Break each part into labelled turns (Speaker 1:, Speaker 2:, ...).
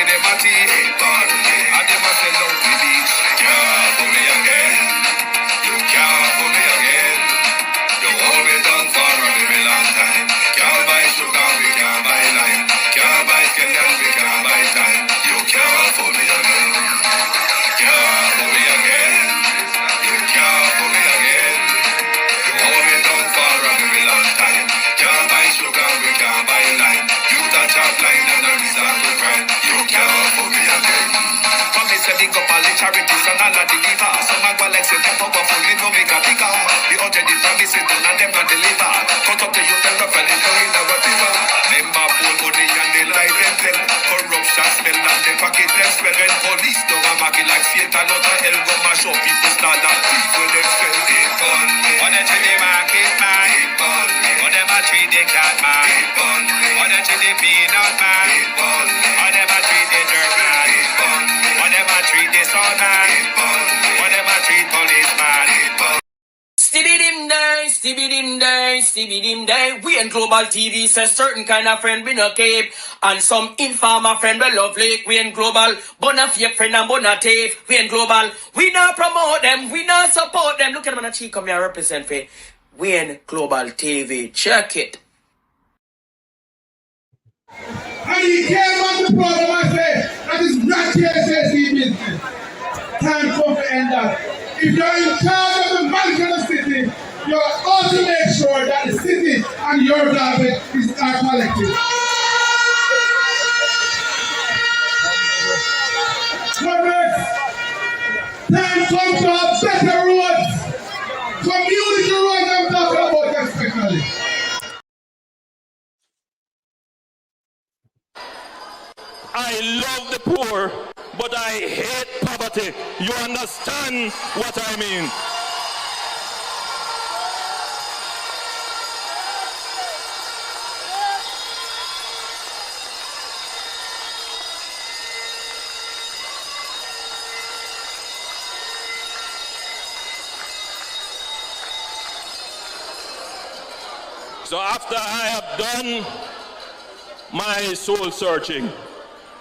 Speaker 1: them a tea. And them a sell out the beach. Can't for me again. You can't for me again. You hold me down for a very long time. Can't buy sugar, we can't buy lime. Can't buy Kenyan, we can't buy time. You can't for me again. Can't for me again. You can't for me again. You hold me down for a very long time. Can't buy sugar, we can't buy lime. You touch a blind and a resort to crime. You can't for me again. Promise to dig up all the charities and all of the givers. Some of like say they're powerful, me know make a bigger. The urgent the promise it done and them not deliver. Cut up the youth and rough and it's down in our river. Member bull money and they lie them tell. Corruption smell and they pocket them spell. When police don't a market like Satan out of hell go mash up people start and thief when them spell. It gun me. What they treat the market man. It gun me. What them a treat the cat man. It gun me. What they treat the peanut man. It gun me. What them a treat the dirt man. It gun me. What them a treat the son man. It gun me. What them a treat policeman. It gun me. Stibby dim day. We in Global TV says certain kind of friend we no cape. And some informer friend we love lake. We in Global, bona fake friend and bona tape. We in Global, we not promote them, we not support them. Look at them on the cheek, come here represent for we in Global TV. Check it.
Speaker 2: And he came on the program and said, that is not KSSC business. Time come to end that. If you're in charge of the management of the city, you ought to make sure that the city and your garbage are collected. Time comes to have better roads. Community roads I'm talking about especially.
Speaker 3: I love the poor, but I hate poverty. You understand what I mean? So after I have done my soul searching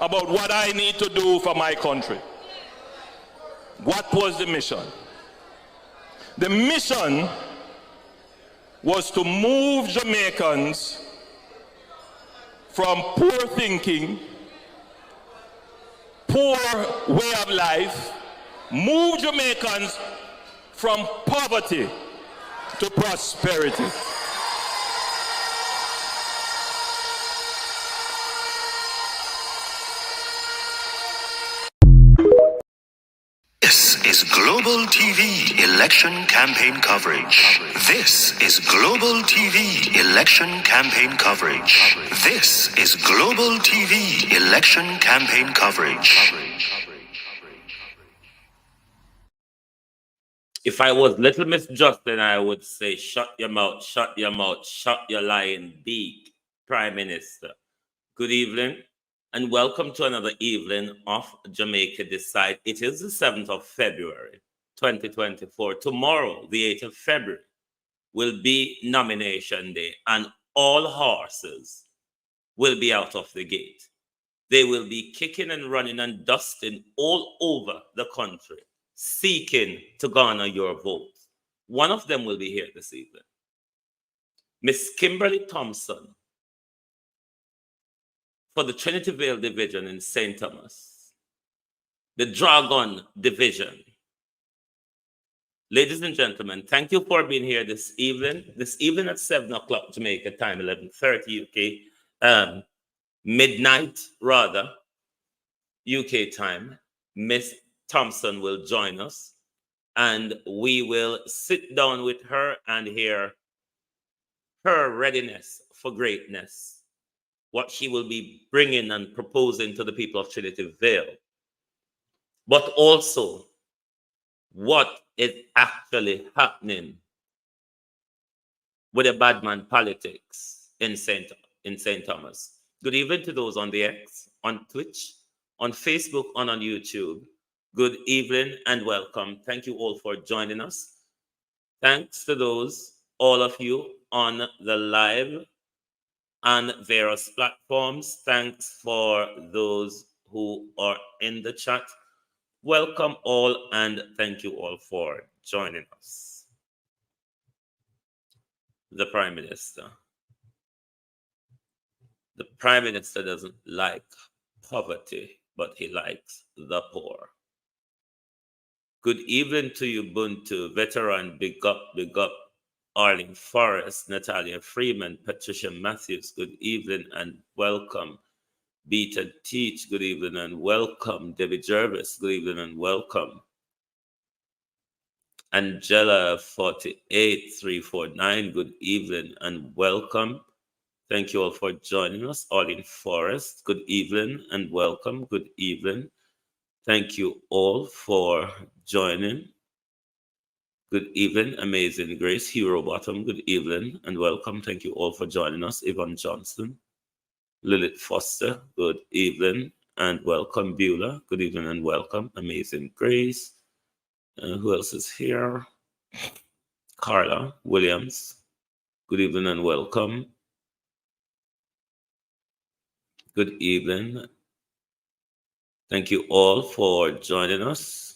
Speaker 3: about what I need to do for my country, what was the mission? The mission was to move Jamaicans from poor thinking, poor way of life, move Jamaicans from poverty to prosperity.
Speaker 4: This is Global TV election campaign coverage. This is Global TV election campaign coverage. This is Global TV election campaign coverage.
Speaker 5: If I was Little Miss Justin, I would say, shut your mouth, shut your lying beak, Prime Minister. Good evening, and welcome to another evening of Jamaica Decide. It is the 7th of February, 2024. Tomorrow, the 8th of February, will be nomination day, and all horses will be out of the gate. They will be kicking and running and dusting all over the country, seeking to garner your vote. One of them will be here this evening. Miss Kimberly Thompson for the Trinity Vale Division in St. Thomas, the Dragon Division. Ladies and gentlemen, thank you for being here this evening. This evening at 7 o'clock Jamaica time, 11:30 UK, midnight rather, UK time. Miss Thompson will join us, and we will sit down with her and hear her readiness for greatness, what she will be bringing and proposing to the people of Trinity Vale, but also what is actually happening with the badman politics in St. Thomas. Good evening to those on the X, on Twitch, on Facebook, and on YouTube. Good evening and welcome. Thank you all for joining us. Thanks to those, all of you on the live and various platforms. Thanks for those who are in the chat. Welcome all and thank you all for joining us. The Prime Minister. The Prime Minister doesn't like poverty, but he likes the poor. Good evening to you, Buntu, veteran, big up, Arling Forrest, Natalia Freeman, Patricia Matthews, good evening and welcome. Beat and Teach, good evening and welcome. Debbie Jervis, good evening and welcome. Angela 48349, good evening and welcome. Thank you all for joining us. Arling Forrest, good evening and welcome. Good evening. Thank you all for joining. Good evening, Amazing Grace, Hero Bottom, good evening and welcome. Thank you all for joining us. Yvonne Johnson, Lilith Foster, good evening and welcome. Beulah, good evening and welcome. Amazing Grace. Who else is here? Carla Williams, good evening and welcome. Good evening. Thank you all for joining us.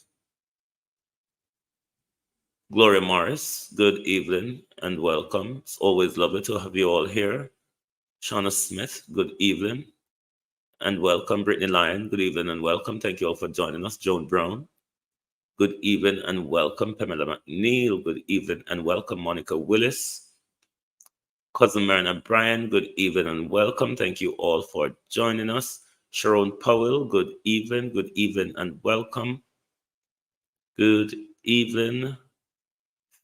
Speaker 5: Gloria Morris, good evening and welcome. It's always lovely to have you all here. Shauna Smith, good evening and welcome. Brittany Lyon, good evening and welcome. Thank you all for joining us. Joan Brown, good evening and welcome. Pamela McNeil, good evening and welcome. Monica Willis, Cousin Myrna Bryan, good evening and welcome. Thank you all for joining us. Sharon Powell, good evening and welcome. Good evening.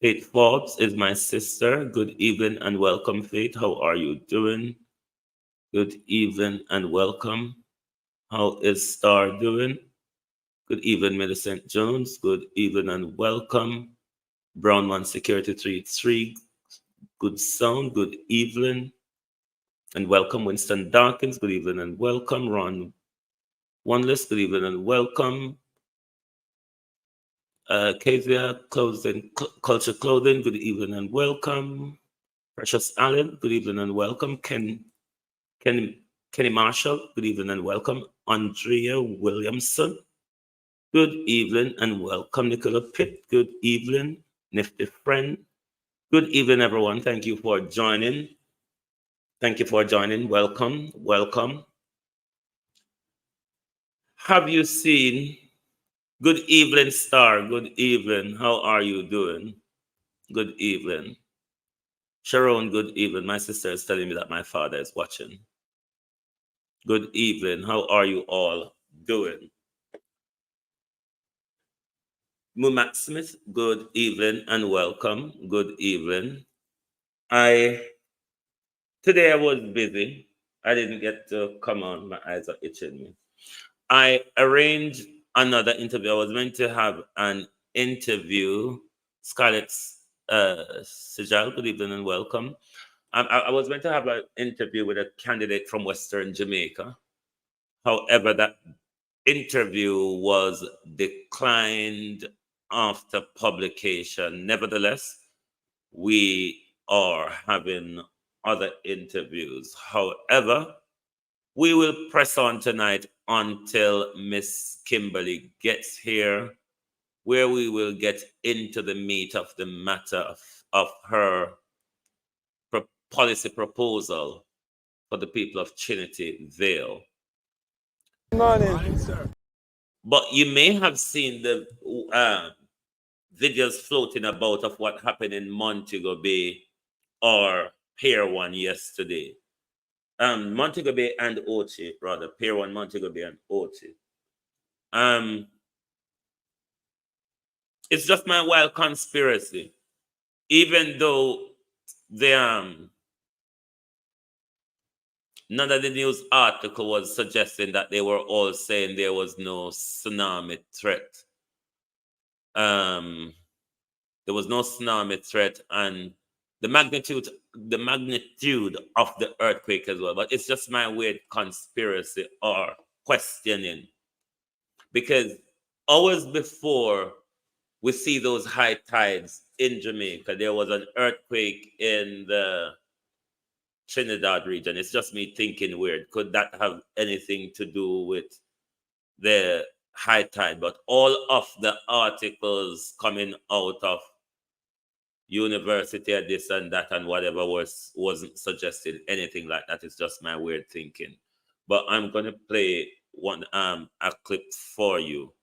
Speaker 5: Faith Forbes is my sister. Good evening and welcome, Faith. How are you doing? Good evening and welcome. How is Star doing? Good evening, Millicent Jones. Good evening and welcome. Brownman Security 33. Good sound. Good evening and welcome. Winston Dawkins. Good evening and welcome. Ron Oneless. Good evening and welcome. Kavia Culture Clothing, good evening and welcome. Precious Allen, good evening and welcome. Kenny Marshall, good evening and welcome. Andrea Williamson, good evening and welcome. Nicola Pitt, good evening. Nifty Friend, good evening everyone. Thank you for joining. Welcome. Have you seen? Good evening, Star. Good evening. How are you doing? Good evening. Sharon, good evening. My sister is telling me that my father is watching. Good evening. How are you all doing? Mumat Smith, good evening and welcome. Good evening. Today I was busy. I didn't get to come on. My eyes are itching me. I arranged another interview. I was meant to have an interview. Scarlett Sijal, good evening and welcome. I was meant to have an interview with a candidate from Western Jamaica. However, that interview was declined after publication. Nevertheless, we are having other interviews. However, we will press on tonight until Miss Kimberly gets here, where we will get into the meat of the matter of her policy proposal for the people of Trinity Vale.
Speaker 6: Good morning, sir.
Speaker 5: But you may have seen the videos floating about of what happened in Montego Bay or Pier 1 yesterday. Montego Bay and Ochi, rather. Pier 1, Montego Bay and Ochi. It's just my wild conspiracy. Even though none of the news article was suggesting that they were all saying there was no tsunami threat. There was no tsunami threat, and the magnitude of the earthquake as well. But it's just my weird conspiracy or questioning, because hours before we see those high tides in Jamaica, there was an earthquake in the Trinidad region. It's just me thinking weird. Could that have anything to do with the high tide, but all of the articles coming out of university and this and that and whatever wasn't suggesting anything like that. It's just my weird thinking. But I'm gonna play a clip for you.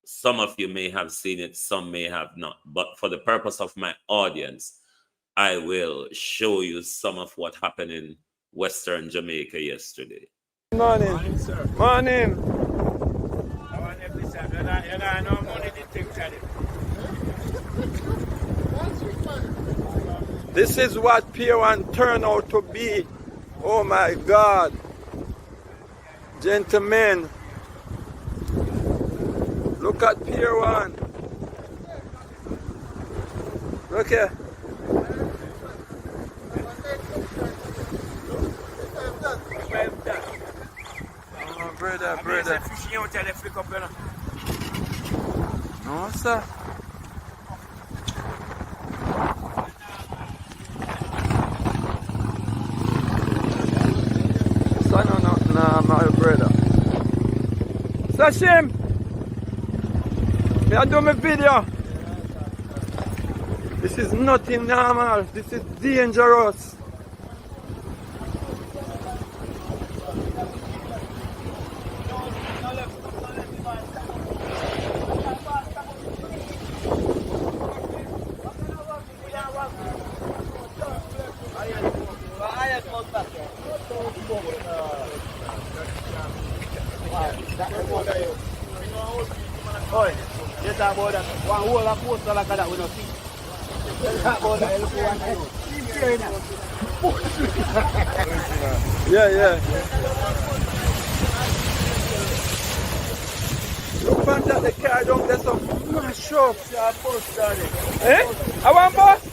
Speaker 5: Some of you may have seen it, some may have not. But for the purpose of my audience, I will show you some of what happened in Western Jamaica yesterday.
Speaker 6: Morning. Morning. This is what Pier 1 turned out to be. Oh my God. Gentlemen, look at Pier 1. Look here. Oh, brother. No, sir. No, my brother. Sashim, me I do my video. This is nothing normal. This is dangerous. Yeah. Look back at the car, don't get some mash up. Eh? I want bus?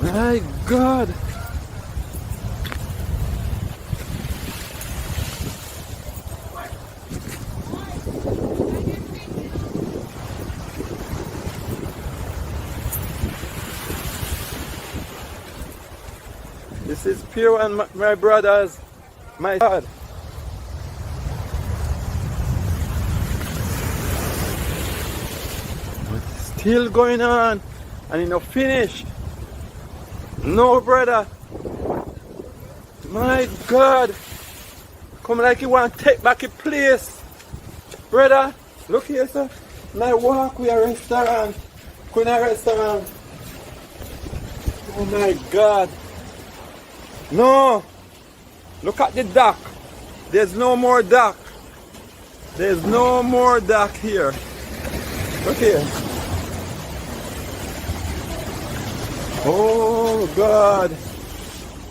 Speaker 6: My God. This is Pier 1, my brothers. My God. It's still going on and it's not finished. No, brother. My God. Come like you want to take back a place. Brother, look here, sir. My walk with a restaurant. Going to a restaurant. Oh my God. No. Look at the dock. There's no more dock. There's no more dock here. Look here. Oh God.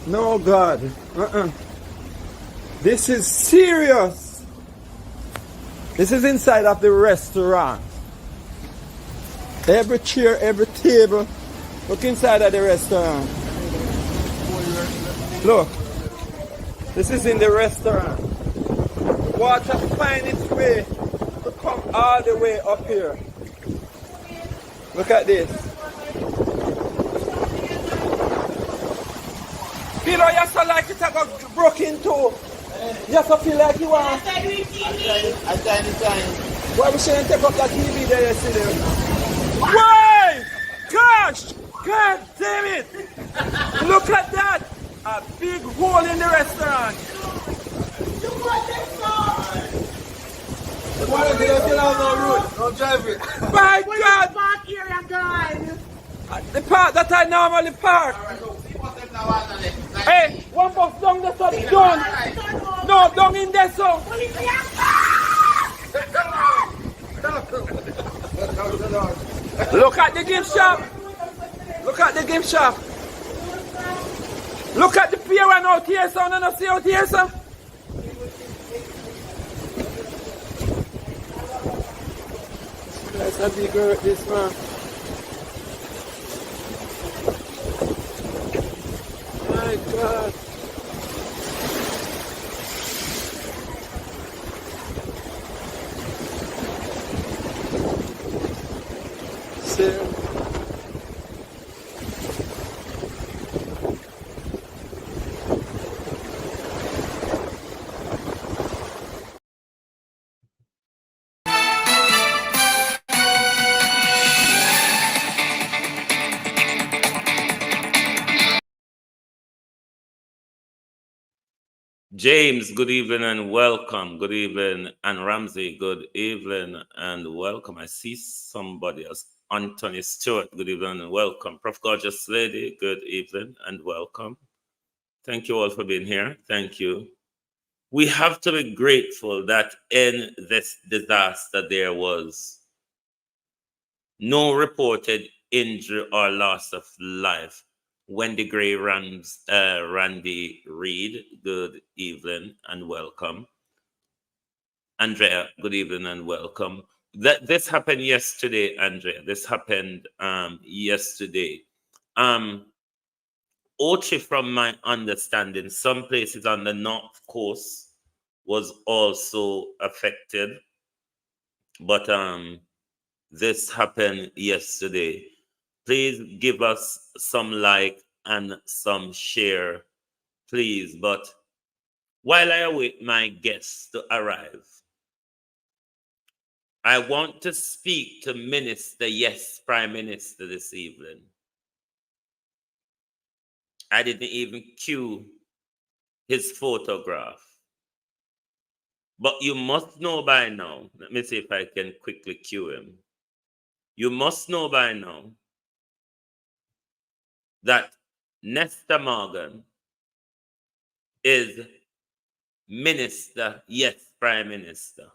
Speaker 6: No, God. This is serious. This is inside of the restaurant. Every chair, every table. Look inside of the restaurant. Look. This is in the restaurant. Water find its way to come all the way up here. Look at this. Feel like you feel like it got broken into. You feel like you want. Why we shouldn't take up that TV there yesterday? Why? Gosh! God damn it! Look at that! A big hole in the restaurant. Why don't you get out on the road? Don't drive it. My God! Park area, guys. The park that I normally park. Hey, one bus down there, so done. No, down in there, so. Look at the gift shop. Look at the gift shop. Look at the pier one out here, son. I don't see out here, sir. That's a big girl, this man.
Speaker 5: James, good evening and welcome. Good evening. And Ramsey, good evening and welcome. I see somebody else. Anthony Stewart, good evening and welcome. Prof. Gorgeous Lady, good evening and welcome. Thank you all for being here. Thank you. We have to be grateful that in this disaster there was no reported injury or loss of life. Wendy Gray, Randy Reed, good evening and welcome. Andrea, good evening and welcome. This happened yesterday, Andrea. This happened yesterday. Ochi, from my understanding, some places on the North Coast was also affected, but this happened yesterday. Please give us some like and some share, please. But while I await my guests to arrive, I want to speak to Minister, yes, Prime Minister this evening. I didn't even cue his photograph. But you must know by now, let me see if I can quickly cue him. You must know by now that Nesta Morgan is Minister, yes, Prime Minister.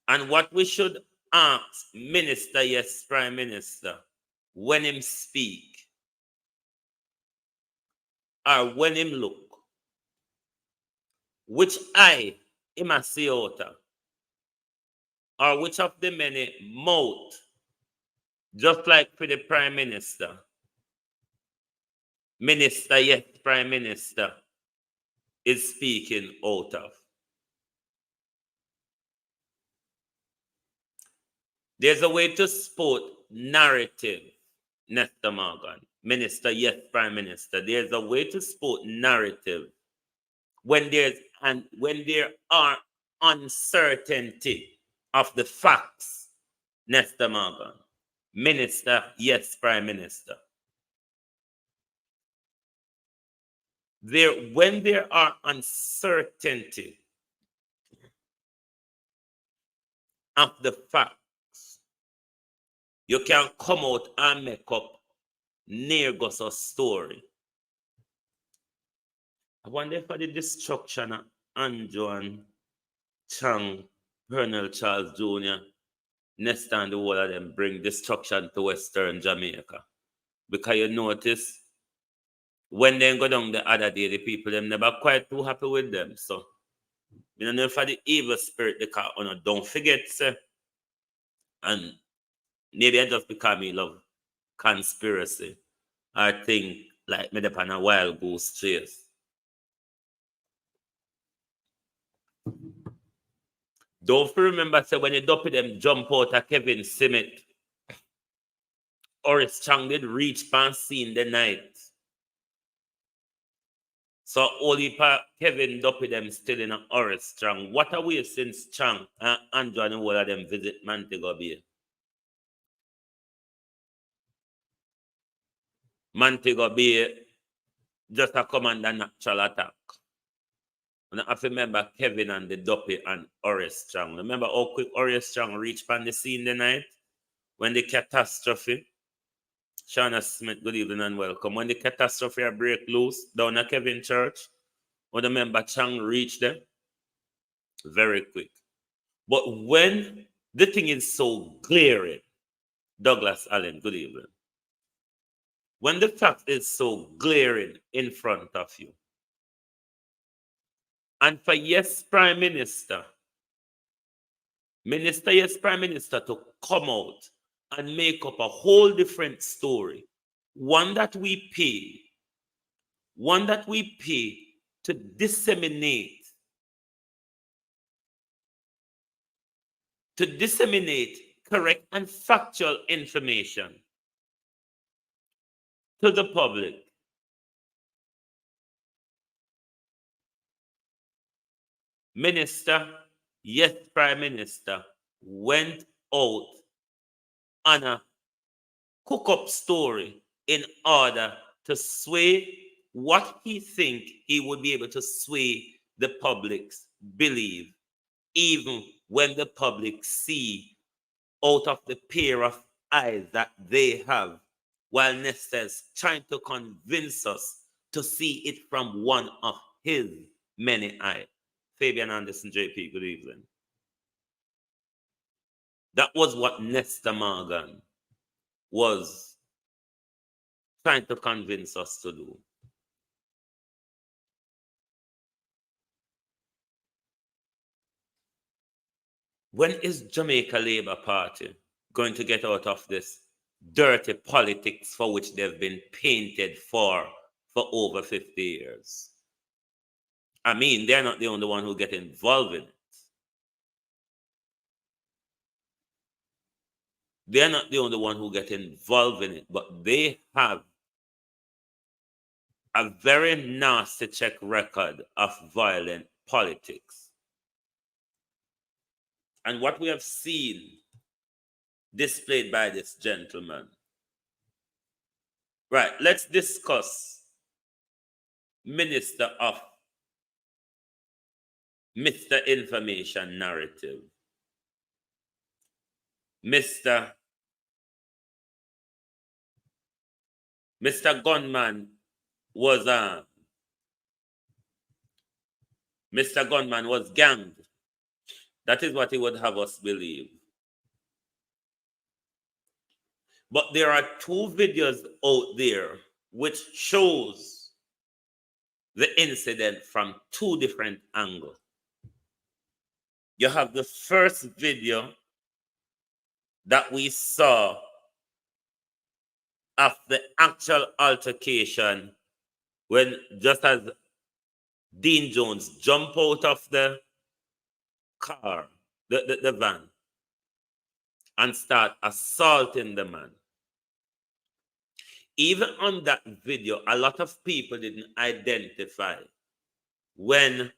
Speaker 5: And what we should ask Minister, yes, Prime Minister, when him speak, or when him look, which eye him a see out of, or which of the many mouth, just like for the Prime Minister, Minister, yes, Prime Minister, is speaking out of. There's a way to support narrative, Nesta Morgan. Minister, yes, Prime Minister. There's a way to support narrative when there are uncertainty of the facts, Nesta Morgan. Minister, yes, Prime Minister. When there are uncertainty of the facts, you can come out and make up near a story. I wonder if the destruction of Andrew and Chang, Colonel Charles Jr., Nesta and the whole of them bring destruction to Western Jamaica. Because you notice, when they go down the other day, the people them never quite too happy with them. So, you don't know for the evil spirit they call on. Don't forget, sir. And maybe I just because me love conspiracy. I think like me upon a wild goose chase. Don't remember, say when you dopey them jump out of Kevin Simmet, Oris Chang did reach pan scene the night. So only Kevin dopey them still in a Oris Chang. What a way since Chang and Andrew and all of them visit Montego Bay. Montego Bay just a command a natural attack. And I have to remember Kevin and the Duppy and Oris Strong. Remember how quick Oris Strong reached on the scene the night? When the catastrophe, Shauna Smith, good evening and welcome. When the catastrophe break loose down at Kevin Church, when the member Chang reached there, very quick. But when the thing is so glaring, Douglas Allen, good evening. When the fact is so glaring in front of you, and for yes, Prime Minister, yes, Prime Minister to come out and make up a whole different story, one that we pay to disseminate correct and factual information to the public. Minister, yes, Prime Minister, went out on a cook-up story in order to sway what he think he would be able to sway the public's belief, even when the public see out of the pair of eyes that they have, while Nesta is trying to convince us to see it from one of his many eyes. Fabian Anderson, JP, good evening. That was what Nesta Morgan was trying to convince us to do. When is Jamaica Labour Party going to get out of this dirty politics for which they've been painted for over 50 years? I mean, they're not the only one who get involved in it. They're not the only one who get involved in it, but they have a very nasty check record of violent politics. And what we have seen displayed by this gentleman. Right, let's discuss Minister of Mr. Information Narrative. Mr. Gunman was Mr. Gunman was ganged. That is what he would have us believe. But there are two videos out there which shows the incident from two different angles. You have the first video that we saw of the actual altercation when, just as Dean Jones jumped out of the car, the van, and start assaulting the man. Even on that video, a lot of people didn't identify when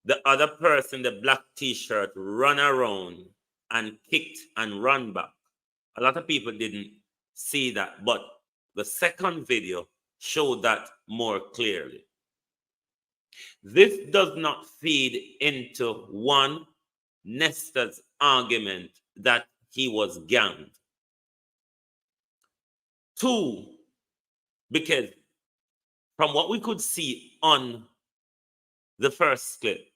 Speaker 5: the other person, the black t-shirt, run around and kicked and run back. A lot of people didn't see that, but the second video showed that more clearly. This does not feed into one, Nesta's argument that he was ganged. Two, because from what we could see on the first clip,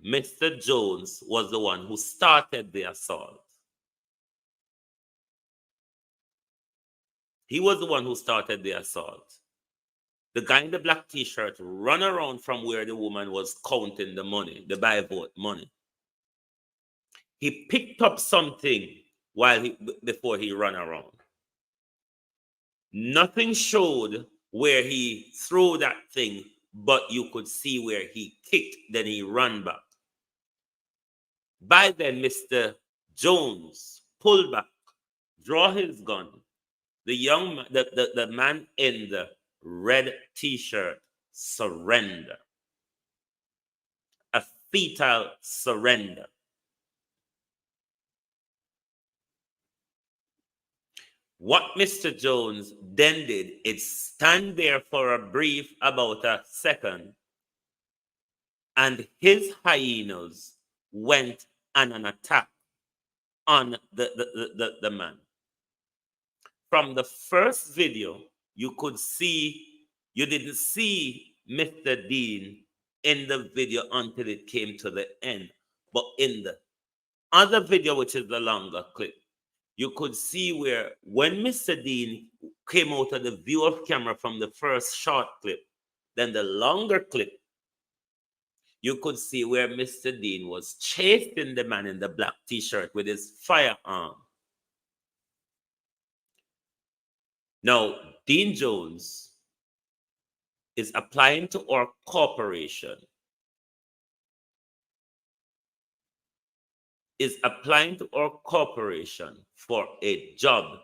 Speaker 5: Mr. Jones was the one who started the assault. He was the one who started the assault. The guy in the black t-shirt ran around from where the woman was counting the money, the buy vote money. He picked up something before he ran around. Nothing showed where he threw that thing, but you could see where he kicked, then he ran back. By then, Mr. Jones pulled back, draw his gun. The man in the red t-shirt surrender. A fetal surrender. What Mr. Jones then did is stand there for a brief, about a second, and his hyenas went on an attack on the man. From the first video, you didn't see Mr. Dean in the video until it came to the end. But in the other video, which is the longer clip, you could see where when Mr. Dean came out of the view of camera from the first short clip, then the longer clip, you could see where Mr. Dean was chasing the man in the black t-shirt with his firearm. Now, Dean Jones is applying to our corporation, for a job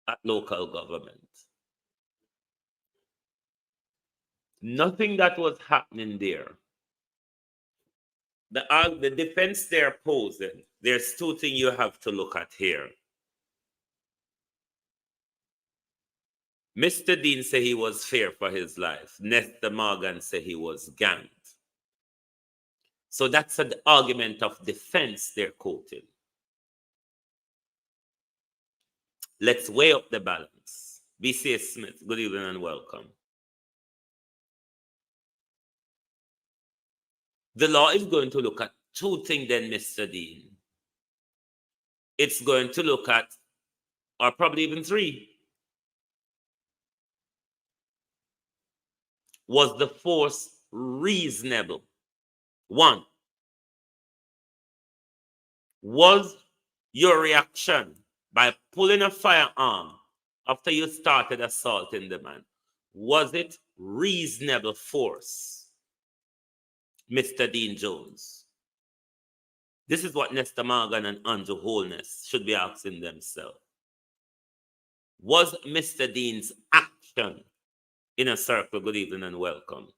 Speaker 5: at local government. Nothing that was happening there. The defense they're posing, there's two things you have to look at here. Mr. Dean said he was feared for his life. Nestor Morgan said he was ganged. So that's an argument of defense they're quoting. Let's weigh up the balance. B.C. Smith, good evening and welcome. The law is going to look at two things then, Mr. Dean. It's going to look at, or probably even three. Was the force reasonable? One, was your reaction by pulling a firearm after you started assaulting the man, was it reasonable force, Mr. Dean Jones? This is what Nestor Morgan and Andrew Holness should be asking themselves. Was Mr. Dean's action in a circle, good evening and welcome,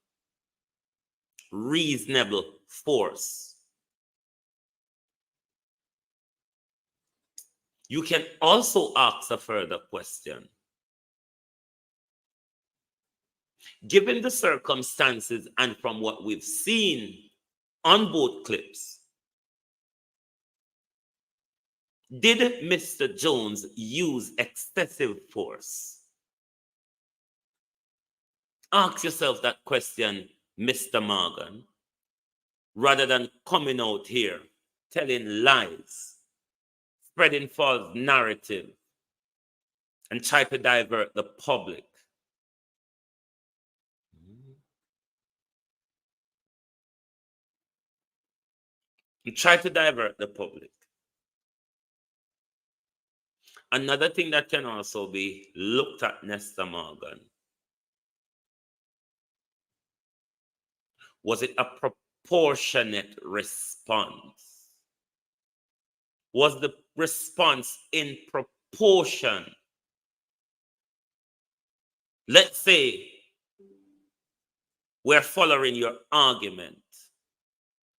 Speaker 5: reasonable force? You can also ask a further question. Given the circumstances and from what we've seen on both clips, did Mr. Jones use excessive force? Ask yourself that question, Mr. Morgan, rather than coming out here telling lies, spreading false narrative, and try to divert the public. You try to divert the public. Another thing that can also be looked at, Nestor Morgan, was it a proportionate response? Was the response in proportion? Let's say we're following your argument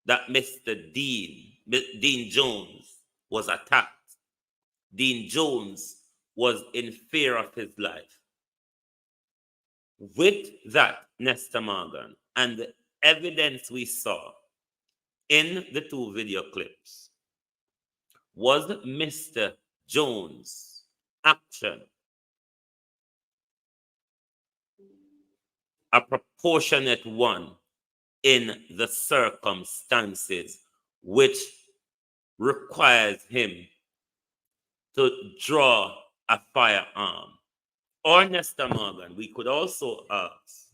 Speaker 5: that Mr. Dean Jones was attacked. Dean Jones was in fear of his life. With that, Nestor Morgan, and the evidence we saw in the two video clips, was Mr. Jones' action a proportionate one in the circumstances which requires him to draw a firearm? Or, Nestor Morgan, we could also ask,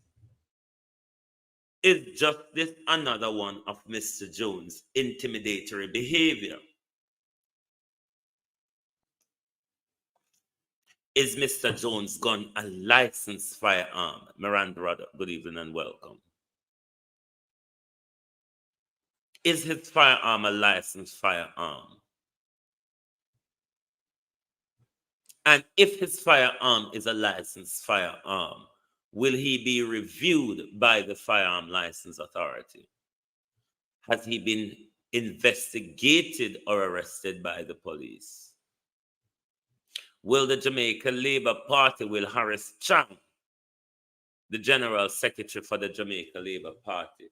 Speaker 5: is just this another one of Mr. Jones' intimidatory behavior? Is Mr. Jones' gun a licensed firearm? Miranda, good evening and welcome. Is his firearm a licensed firearm? And if his firearm is a licensed firearm, will he be reviewed by the Firearm License Authority? Has he been investigated or arrested by the police? Will the Jamaica Labour Party, will Horace Chang, the General Secretary for the Jamaica Labour Party,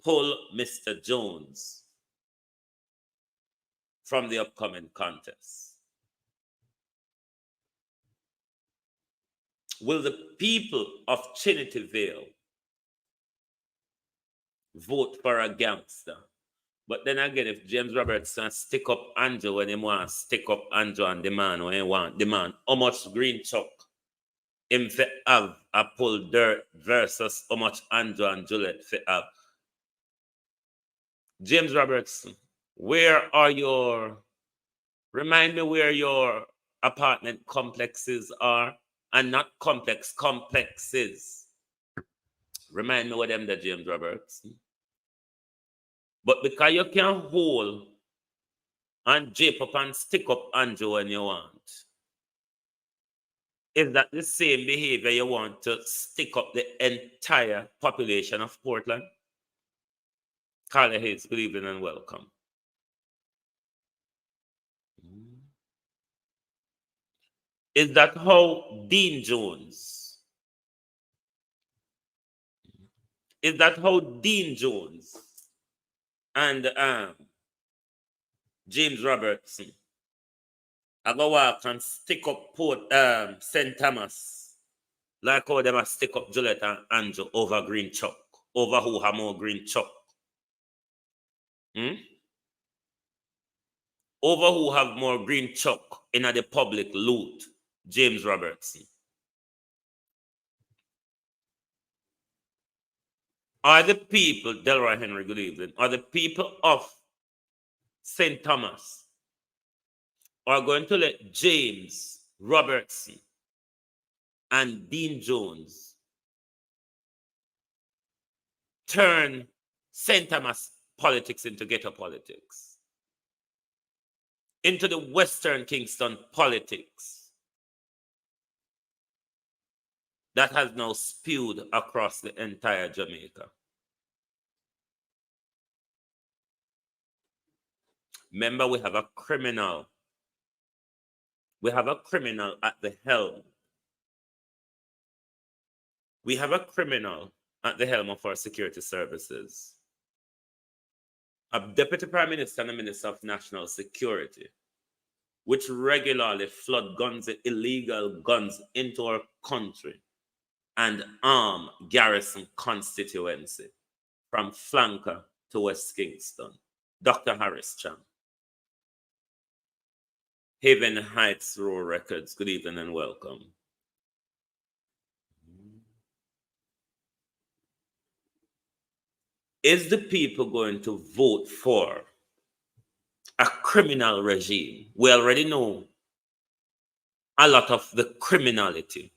Speaker 5: pull Mr. Jones from the upcoming contest? Will the people of Trinity Vale vote for a gangster? But then again, if James Robertson stick up Andrew when he want to stick up Andrew and the man when he want the man, how much green chuck him fi have a pull dirt versus how much Andrew and Juliet fi have? James Robertson, where are your, remind me where your apartment complexes are, and not complexes. Remind me what them the James Robertson. But because you can hold and jape up and stick up Andrew when you want, is that the same behavior you want to stick up the entire population of Portland? Carla Hayes, good evening and welcome. Is that how Dean Jones Is that how Dean Jones and James Robertson I go walk and stick up St. Thomas like how them a stick up Juliet and Andrew over Green Chuck, over who have more Green Chuck? Over who have more Green Chuck in the public loot? James Robertson. Are the people, Delroy Henry, good evening, are the people of St. Thomas are going to let James Robertson and Dean Jones turn St. Thomas politics into ghetto politics, into the Western Kingston politics that has now spewed across the entire Jamaica? Remember, we have a criminal. We have a criminal at the helm. We have a criminal at the helm of our security services. A deputy prime minister and a minister of national security, which regularly flood guns, illegal guns into our country and arm garrison constituency from Flanker to West Kingston. Dr. Harris Cham. Haven Heights Rural Records, good evening and welcome. Is the people going to vote for a criminal regime? We already know a lot of the criminality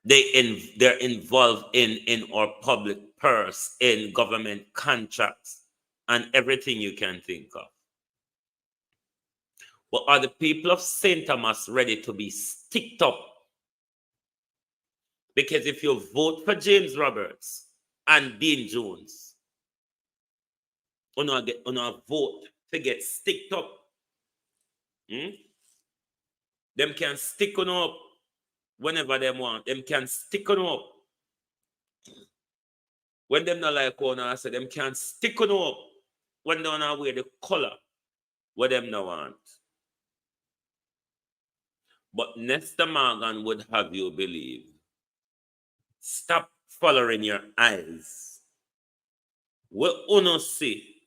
Speaker 5: they're involved in our public purse, in government contracts, and everything you can think of. But are the people of St. Thomas ready to be sticked up? Because if you vote for James Roberts and Dean Jones, on a vote to get sticked up, them can stick on up whenever they want. Them can stick on up. When them not like one, I say them can stick on up when they don't wear the color what them no want. But Nestor Morgan would have you believe, stop following your eyes. We uno see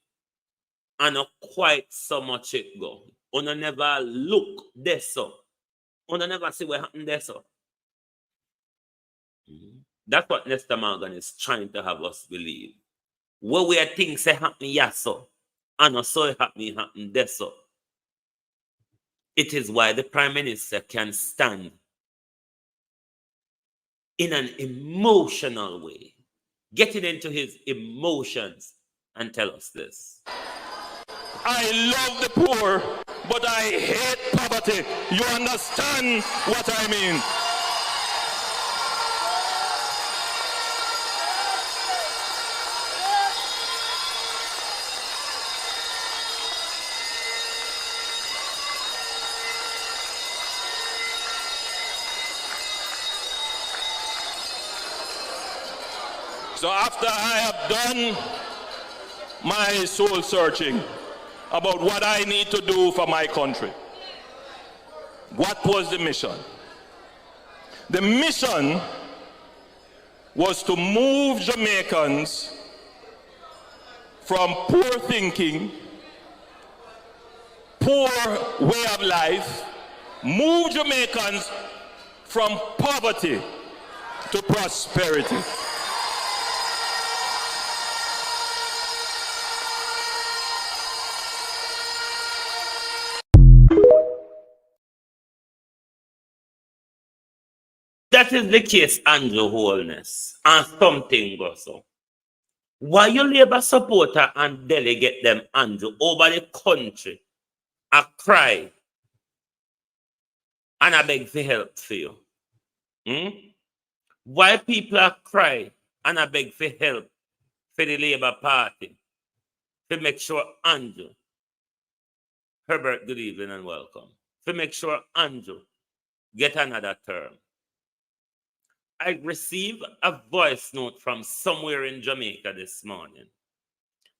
Speaker 5: and not quite so much it go. Uno never look there so. Uno never see what happened there so. That's what Nestor Morgan is trying to have us believe. Where things say happen yes so, and also it happen there so. It is why the Prime Minister can stand in an emotional way, getting into his emotions, and tell us this.
Speaker 3: I love the poor, but I hate poverty. You understand what I mean? So after I have done my soul searching about what I need to do for my country, what was the mission? The mission was to move Jamaicans from poor thinking, poor way of life, move Jamaicans from poverty to prosperity.
Speaker 5: That is the case, Andrew Holness, and something goes on. Why you Labour supporter and delegate them, Andrew, over the country, a cry and I beg for help for you? Why people are cry and I beg for help for the Labour Party to make sure Andrew, Herbert, good evening and welcome, to make sure Andrew get another term? I received a voice note from somewhere in Jamaica this morning.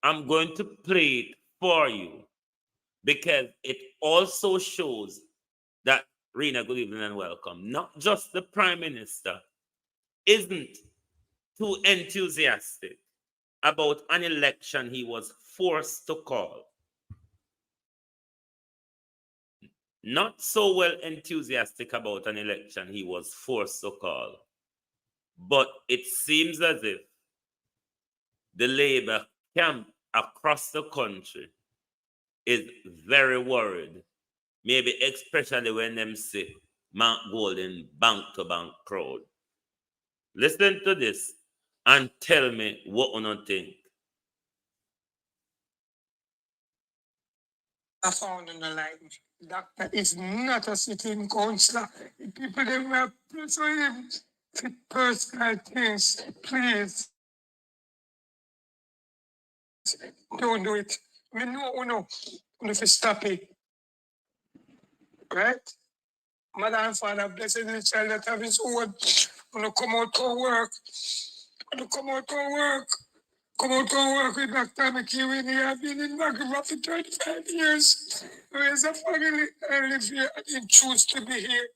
Speaker 5: I'm going to play it for you because it also shows that, Rena, good evening and welcome, not just the Prime Minister isn't too enthusiastic about an election he was forced to call. Not so well enthusiastic about an election he was forced to call. But it seems as if the Labour camp across the country is very worried, maybe especially when them see Mark Golden bank-to-bank crowd. Listen to this and tell me what you think.
Speaker 7: I found in the life. Doctor is not a sitting counselor. People they were pressing him for personal things. Please. Don't do it. We know, we have to stop it. Right? Mother and father blessing the child that have his own. When you come out to work. Come out to work with Dr. McKeown. He has been in Maghreb for 25 years. Raise a family and live here and he choose to be here.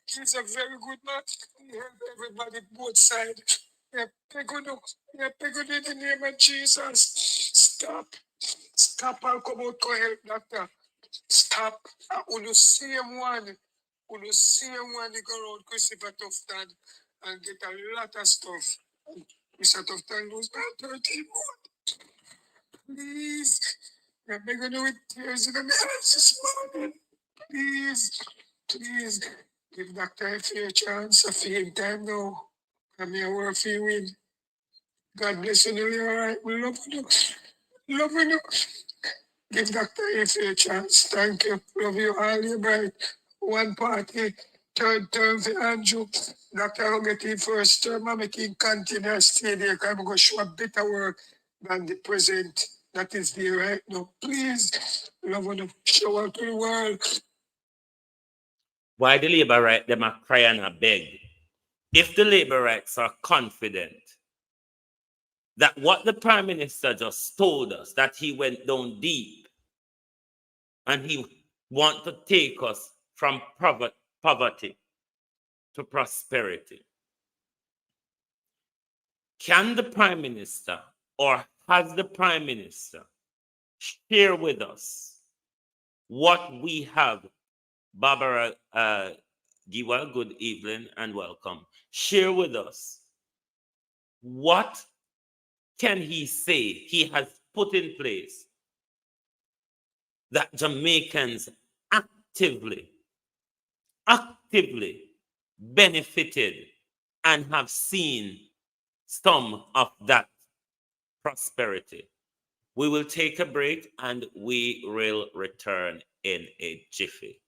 Speaker 7: He's a very good man. He helps everybody both sides. Yeah, pick on in the name of Jesus. Stop and come out to help, Doctor. Stop. When you see him one, they go around Christopher Tufton and get a lot of stuff. Mr. Tufton goes back 13 more. Please. I'm begging you with tears in the eyes this morning. Please. Give Dr. a fair chance, a fair time now. I'm here work for you win. God bless you, you're all right. We love you. Give Dr. a fair chance. Thank you. Love you all, you're right. One party, third term for Andrew. Dr. will get in first term. I'm making continue stay there because I'm going to show a better work than the present that is there right now. Please, love you. Show out to the world.
Speaker 5: Why the Labour right them a cry and a beg? If the Labour rights are confident that what the Prime Minister just told us, that he went down deep and he want to take us from poverty to prosperity, can the Prime Minister or has the Prime Minister share with us what we have? Barbara Giwa, good evening and welcome. Share with us what can he say he has put in place that Jamaicans actively benefited and have seen some of that prosperity. We will take a break and we will return in a jiffy.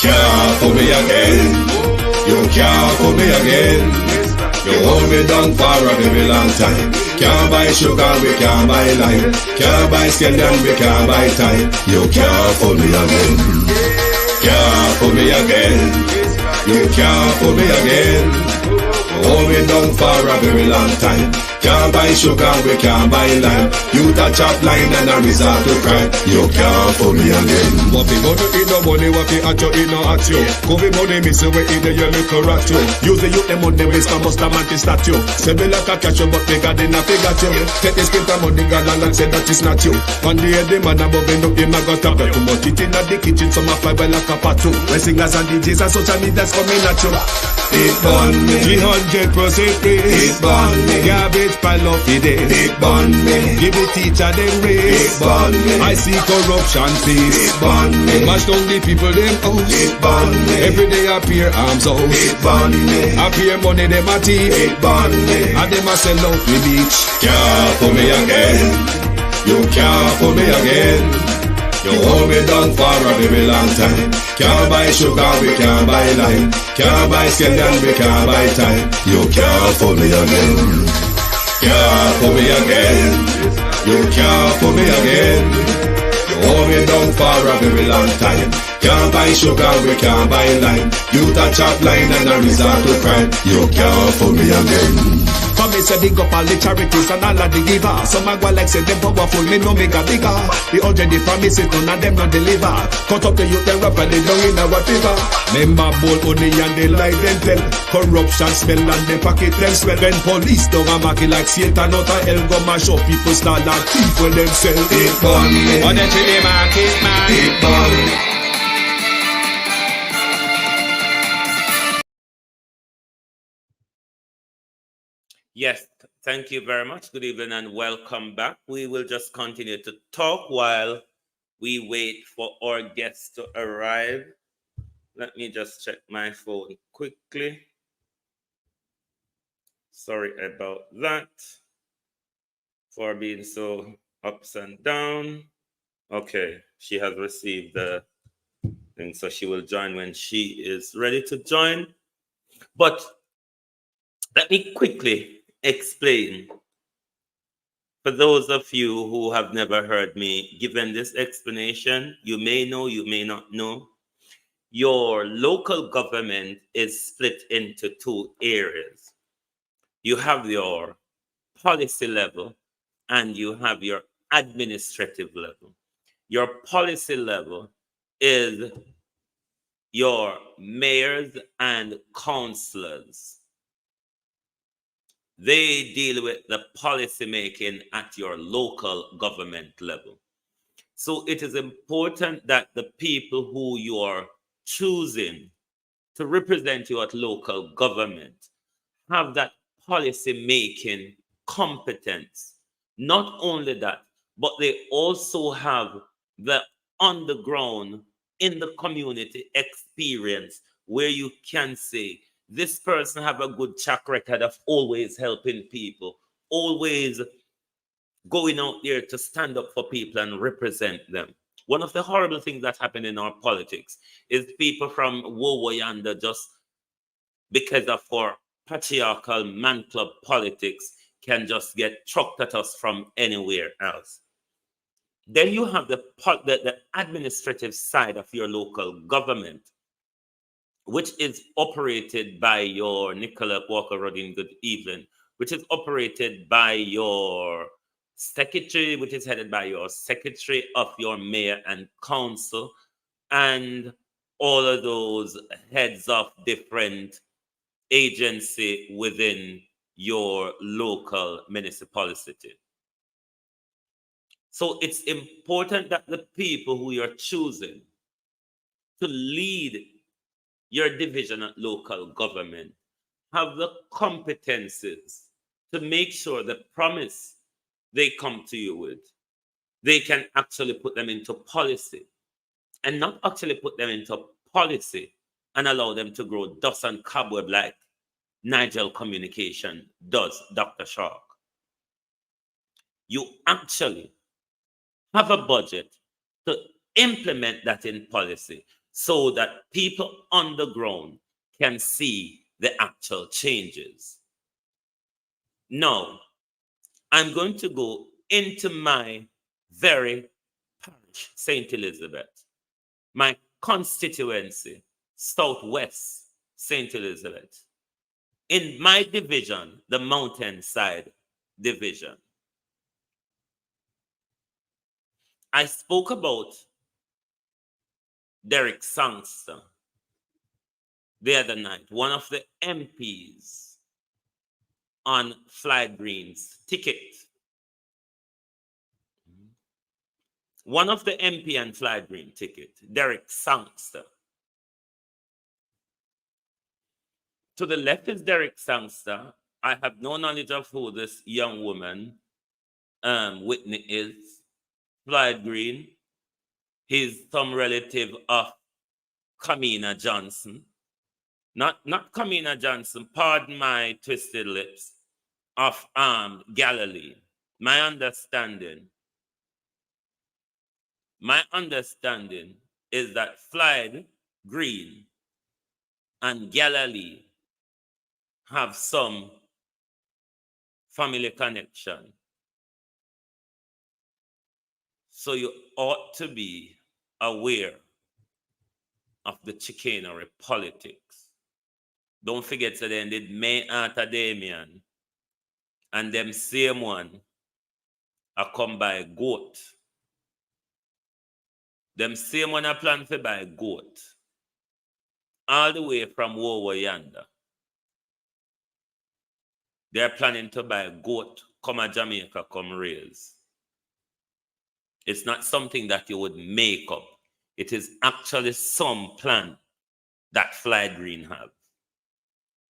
Speaker 1: Can't fool me again. You can't fool me again. You hold me down for a very long time. Can't buy sugar, we can't buy lime. Can't buy scallion, we can't buy time. You can't fool me again. Can't fool me again. You can't fool me again. Hold me down for a very long time. Can't buy sugar, we can't buy lime. You touch up line and a resort to cry. You can't fool me again.
Speaker 8: What people do in no money, what they at you in no at you. Covid money missing way in the year little rat you. Use the youth them money waste and must a man to statue. Say me like a catch you but bigger than a figure you. Take the spit of money gal and say that is not you. On the head the man above end up him a got up. Too much it in the kitchen some a fly by like a patu. When singers and DJs and social media's coming at you.
Speaker 1: It burn me
Speaker 8: 300% free.
Speaker 1: It burn me
Speaker 8: Garbage pile of the day.
Speaker 1: It burn me
Speaker 8: Give the teacher them raise.
Speaker 1: It burn me
Speaker 8: I see corruption please.
Speaker 1: It burn me
Speaker 8: Mash down the people them house.
Speaker 1: It burn me
Speaker 8: Every day appear arms out.
Speaker 1: It burn me
Speaker 8: Appear money them a thief.
Speaker 1: It burn me
Speaker 8: And them a sell out the beach.
Speaker 1: Can't fool me again. You can't fool me again. You hold me down for a very long time. Can't buy sugar, we can't buy lime. Can't buy scallion, we can't buy time. You can't fool me again. Can't fool me again.
Speaker 8: You can't fool me again. You hold me down for a very long time. Can't buy sugar, we can't buy lime. You touch up line and a resort to crime. You can't fool me again. Come me say big up all the charities and all of the giver. Some a go like say them powerful, me no mega bigger. The 100 the promises, none of them not deliver. Cut up the youth, they rap and they down in our fever. Member bold money and they lie them tell. Corruption smell and they pocket them swell. When police don't a mark it like Satan out of hell. Go mash up people start like thief when them sell. Big money, on the chili market man. Big money.
Speaker 5: Yes, thank you very much. Good evening and welcome back. We will just continue to talk while we wait for our guests to arrive. Let me just check my phone quickly. Sorry about that for being so ups and down. Okay, she has received the thing, so she will join when she is ready to join. But let me quickly explain, for those of you who have never heard me given this explanation, you may know, you may not know, your local government is split into two areas. You have your policy level and you have your administrative level. Your policy level is your mayors and councillors. They deal with the policy making at your local government level. So it is important that the people who you are choosing to represent you at local government have that policy making competence. Not only that, but they also have the on the ground, in the community experience where you can say, this person have a good track record of always helping people, always going out there to stand up for people and represent them. One of the horrible things that happen in our politics is people from Wowo yonder, just because of our patriarchal man club politics, can just get chucked at us from anywhere else. Then you have the administrative side of your local government, which is operated by your Nicola Walker Rodin, good evening, which is operated by your secretary, which is headed by your secretary of your mayor and council, and all of those heads of different agency within your local municipality. So it's important that the people who you're choosing to lead your division at local government have the competences to make sure the promise they come to you with, they can actually put them into policy, and not actually put them into policy and allow them to grow dust and cobweb like Nigel Communication does, Dr. Shark. You actually have a budget to implement that in policy so that people on the ground can see the actual changes. Now, I'm going to go into my very parish, St. Elizabeth, my constituency, Southwest St. Elizabeth, in my division, the Mountainside Division. I spoke about Derek Sangster the other night, one of the MPs on Floyd Green's ticket. One of the MP on Floyd Green ticket, Derek Sangster. To the left is Derek Sangster. I have no knowledge of who this young woman, Whitney, is. Floyd Green, he's some relative of Kamina Johnson. Not Kamina Johnson, pardon my twisted lips, of Galilee. My understanding is that Floyd Green and Galilee have some family connection. So you ought to be aware of the chicanery politics. Don't forget that they did May Arthur Damien, and them same one are come by goat. Them same one are plan for buy goat. All the way from Wowo yonder. They're planning to buy goat, come a Jamaica, come raise. It's not something that you would make up. It is actually some plan that Fly Green have.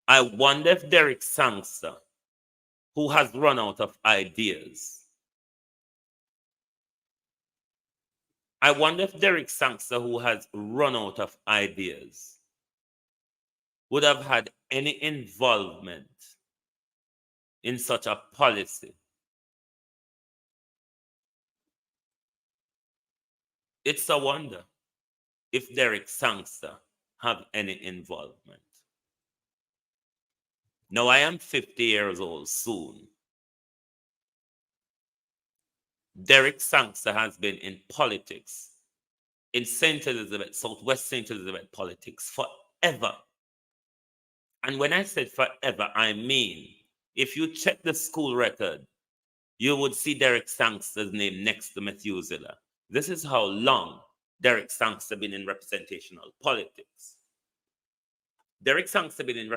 Speaker 5: I wonder if Derek Sangster, who has run out of ideas, I wonder if Derek Sangster, who has run out of ideas, would have had any involvement in such a policy. It's a wonder if Derek Sangster have any involvement. Now, I am 50 years old soon. Derek Sangster has been in politics, in St. Elizabeth, Southwest St. Elizabeth politics forever. And when I said forever, I mean, if you check the school record, you would see Derek Sangster's name next to Methuselah. This is how long Derek Sangster been in representational politics. Derek Sangster been in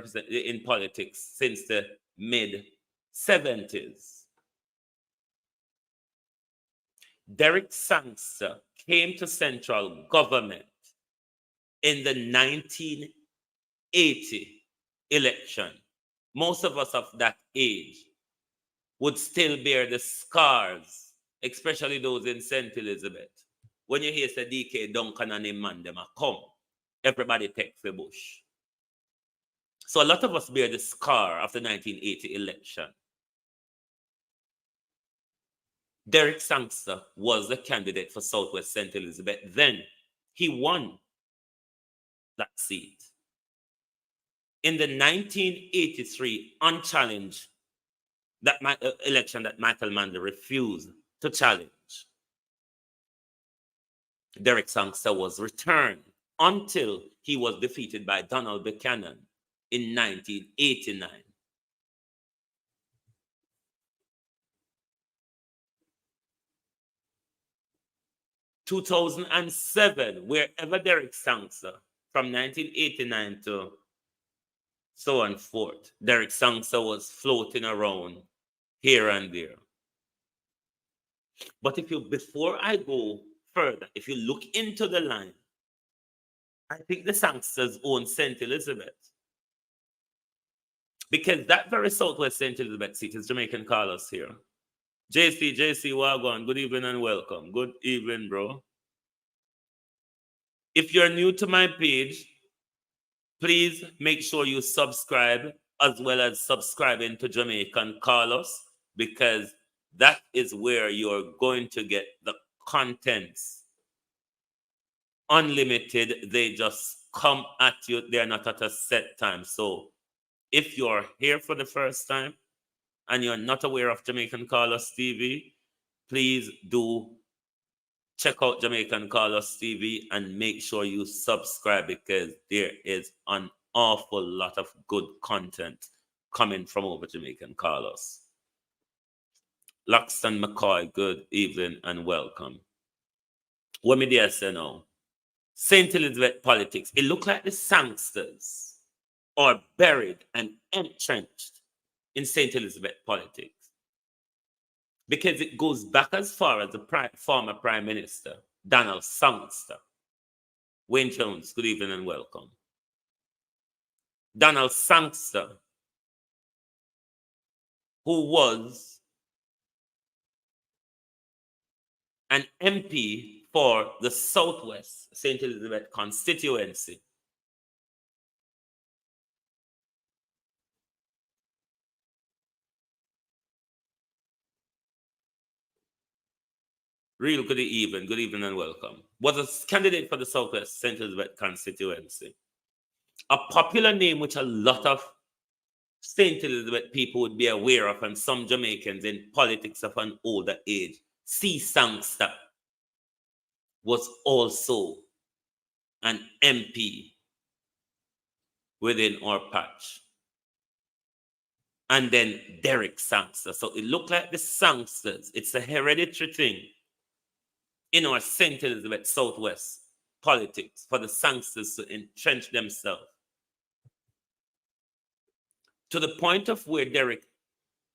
Speaker 5: politics since the mid-70s. Derek Sangster came to central government in the 1980 election. Most of us of that age would still bear the scars, especially those in St. Elizabeth. When you hear say DK Duncan and him man, them a come, everybody take the bush. So a lot of us bear the scar of the 1980 election. Derek Sangster was the candidate for Southwest St. Elizabeth. Then he won that seat. In the 1983 unchallenged election that Michael Manley refused to challenge, Derek Sangster was returned until he was defeated by Donald Buchanan in 1989. In 2007, wherever Derek Sangster, from 1989 to so on forth, Derek Sangster was floating around here and there. But before I go further, if you look into the line, I think the Sangsters own St. Elizabeth. Because that very Southwest St. Elizabeth seat is Jamaican Carlos here. JC, Wagwan, good evening and welcome. Good evening, bro. If you're new to my page, please make sure you subscribe, as well as subscribing to Jamaican Carlos, because that is where you're going to get the contents. Unlimited, they just come at you. They're not at a set time. So if you're here for the first time and you're not aware of Jamaican Carlos TV, please do check out Jamaican Carlos TV and make sure you subscribe, because there is an awful lot of good content coming from over Jamaican Carlos. Laxton McCoy, good evening and welcome. What me dare say now? St. Elizabeth politics, it looked like the Sangsters are buried and entrenched in St. Elizabeth politics, because it goes back as far as the former Prime Minister, Donald Sangster. Wayne Jones, good evening and welcome. Donald Sangster, who was an MP for the Southwest St. Elizabeth constituency. Real good evening and welcome. Was a candidate for the Southwest St. Elizabeth constituency. A popular name which a lot of St. Elizabeth people would be aware of, and some Jamaicans in politics of an older age. C. Sangster. was also an MP within our patch. And then Derek Sangster. So it looked like the Sangsters. It's a hereditary thing in our St. Elizabeth Southwest politics for the Sangsters to entrench themselves to the point of where Derek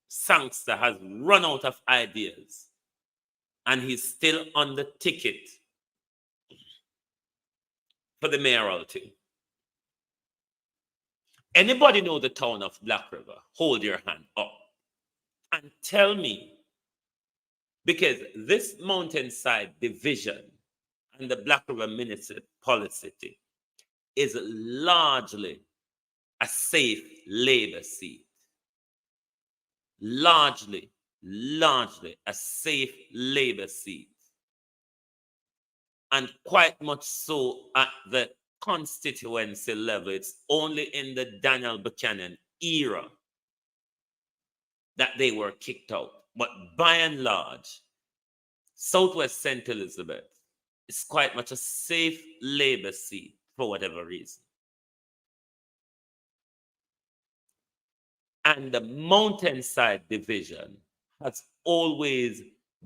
Speaker 5: Sangster has run out of ideas and he's still on the ticket for the mayoralty. Anybody know the town of Black River? Hold your hand up and tell me, because this mountainside division and the Black River municipality is largely a safe labor seat. Largely a safe labor seat. And quite much so at the constituency level. It's only in the Daniel Buchanan era that they were kicked out. But by and large, Southwest St. Elizabeth is quite much a safe labor seat for whatever reason. And the mountainside division has always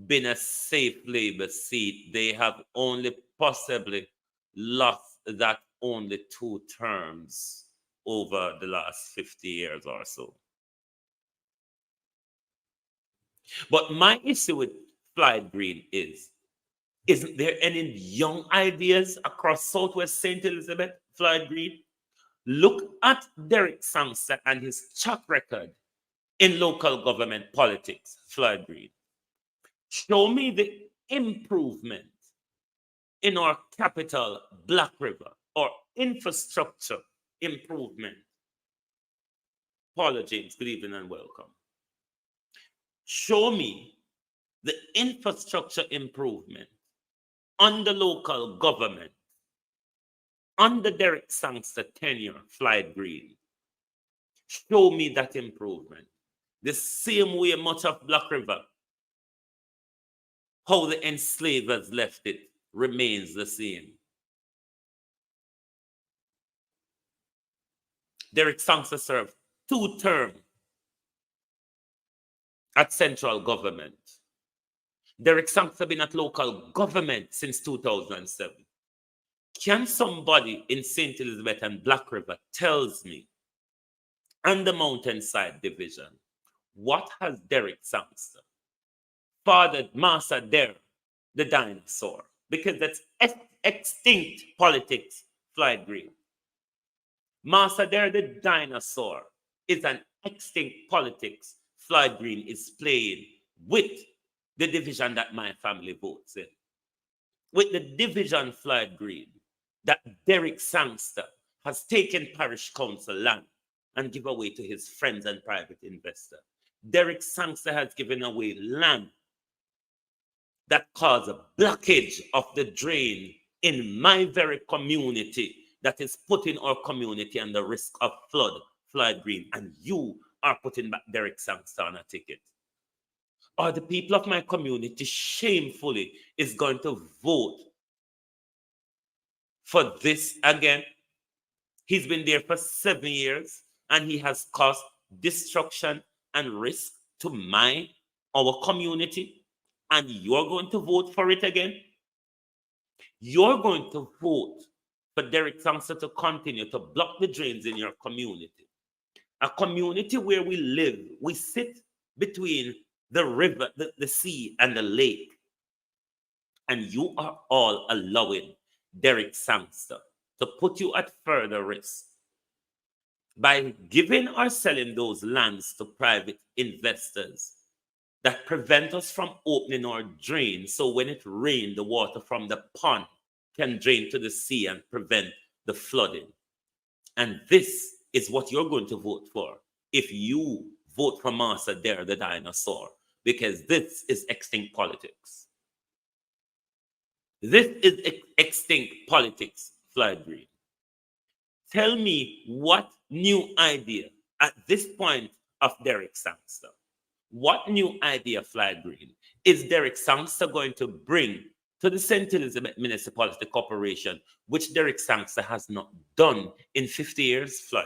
Speaker 5: been a safe labor seat. They have only possibly lost that only 2 terms over the last 50 years or so. But my issue with Floyd Green is, isn't there any young ideas across Southwest St. Elizabeth, Floyd Green? Look at Derek Sangster and his track record in local government politics, Floyd Green. Show me the improvement in our capital, Black River, or infrastructure improvement. Paula James, good evening and welcome. Show me the infrastructure improvement under local government, under Derek Sangster tenure, Floyd Green. Show me that improvement. The same way much of Black River, how the enslavers left it, remains the same. Derek Sangster served 2 terms at central government. Derek Sangster been at local government since 2007. Can somebody in St. Elizabeth and Black River tells me, and the Mountainside Division, what has Derek Sangster fathered Master Dare, the dinosaur? Because that's extinct politics, Floyd Green. Master Dare, the dinosaur, is an extinct politics Floyd Green is playing with the division that my family votes in. With the division, Floyd Green, that Derek Sangster has taken parish council land and give away to his friends and private investors. Derek Sangster has given away land that caused a blockage of the drain in my very community that is putting our community under risk of flood, Floyd Green, and you are putting back Derek Sangster on a ticket. Or the people of my community shamefully is going to vote for this again. He's been there for 7 years and he has caused destruction and risk to our community, and you're going to vote for it again? You're going to vote for Derek Sangster to continue to block the drains in your community. A community where we live, we sit between the river, the sea, and the lake. And you are all allowing Derek Sangster to put you at further risk by giving or selling those lands to private investors that prevent us from opening our drain. So when it rains, the water from the pond can drain to the sea and prevent the flooding. And this is what you're going to vote for if you vote for Master Dare, the dinosaur, because this is extinct politics. This is extinct politics, Floyd Green. Tell me what new idea at this point of Derek Sangster, what new idea, Floyd Green, is Derek Sangster going to bring to the St. Elizabeth Municipality Corporation, which Derek Sangster has not done in 50 years, Floyd.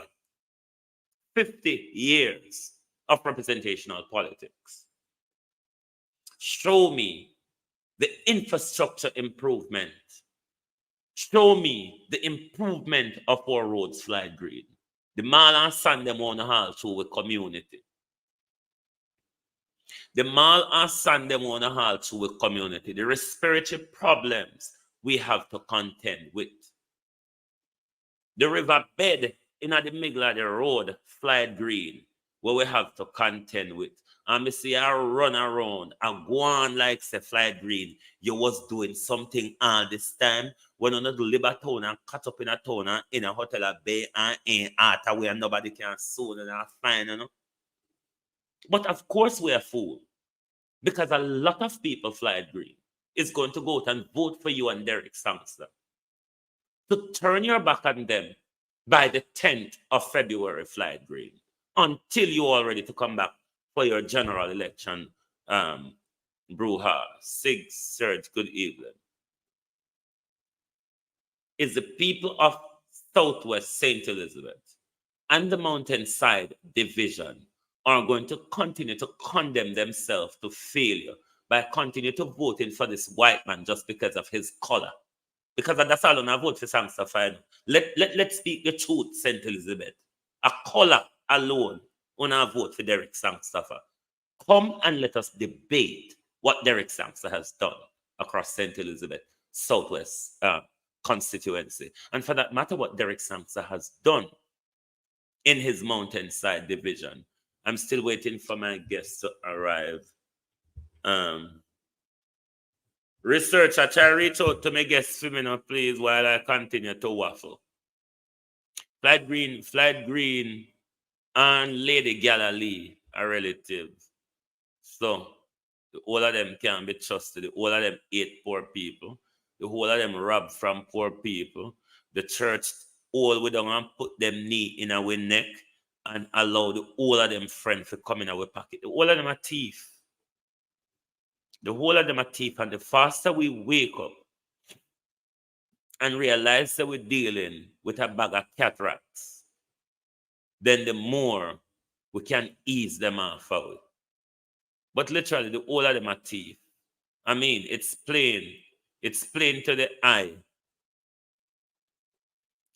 Speaker 5: 50 years of representational politics. Show me the infrastructure improvement. Show me the improvement of our roads, Floyd Green. The mall and sand them on the hall through with community. The mall and sand them on the hall through with community. The respiratory problems we have to contend with. The riverbed in the middle of the road, Floyd Green, where we have to contend with. And I see I run around and go on like say Floyd Green, you was doing something all this time when on the Libertown and cut up in a town and in a hotel at Bay and in Arta where nobody can sue and fine, you know. But of course we are fool. Because a lot of people, Floyd Green, is going to go out and vote for you and Derek Sangster. To turn your back on them by the 10th of February, Floyd Green, until you are ready to come back for your general election, brouhaha. Sig Serge, good evening. Is the people of Southwest St. Elizabeth and the Mountainside Division are going to continue to condemn themselves to failure by continuing to voting for this white man just because of his color. Because that's all on a vote for Sangster fine. Let's speak the truth, St. Elizabeth. A color alone on a vote for Derek Sangster. Come and let us debate what Derek Sangster has done across St. Elizabeth, Southwest constituency. And for that matter, what Derek Sangster has done in his Mountainside Division. I'm still waiting for my guests to arrive. Researcher, try to reach out to my guests for me now, please, while I continue to waffle. Floyd Green and Lady Galilee are relatives. So, the whole of them can't be trusted. The whole of them hate poor people. The whole of them rob from poor people. The church all we don't and put them knee in our neck and allow the whole of them friends to come in our pocket. The whole of them are thief. The whole of them are thief. And the faster we wake up and realize that we're dealing with a bag of cat rats, then the more we can ease them off of it. But literally, the whole of them are thief. I mean, it's plain. It's plain to the eye.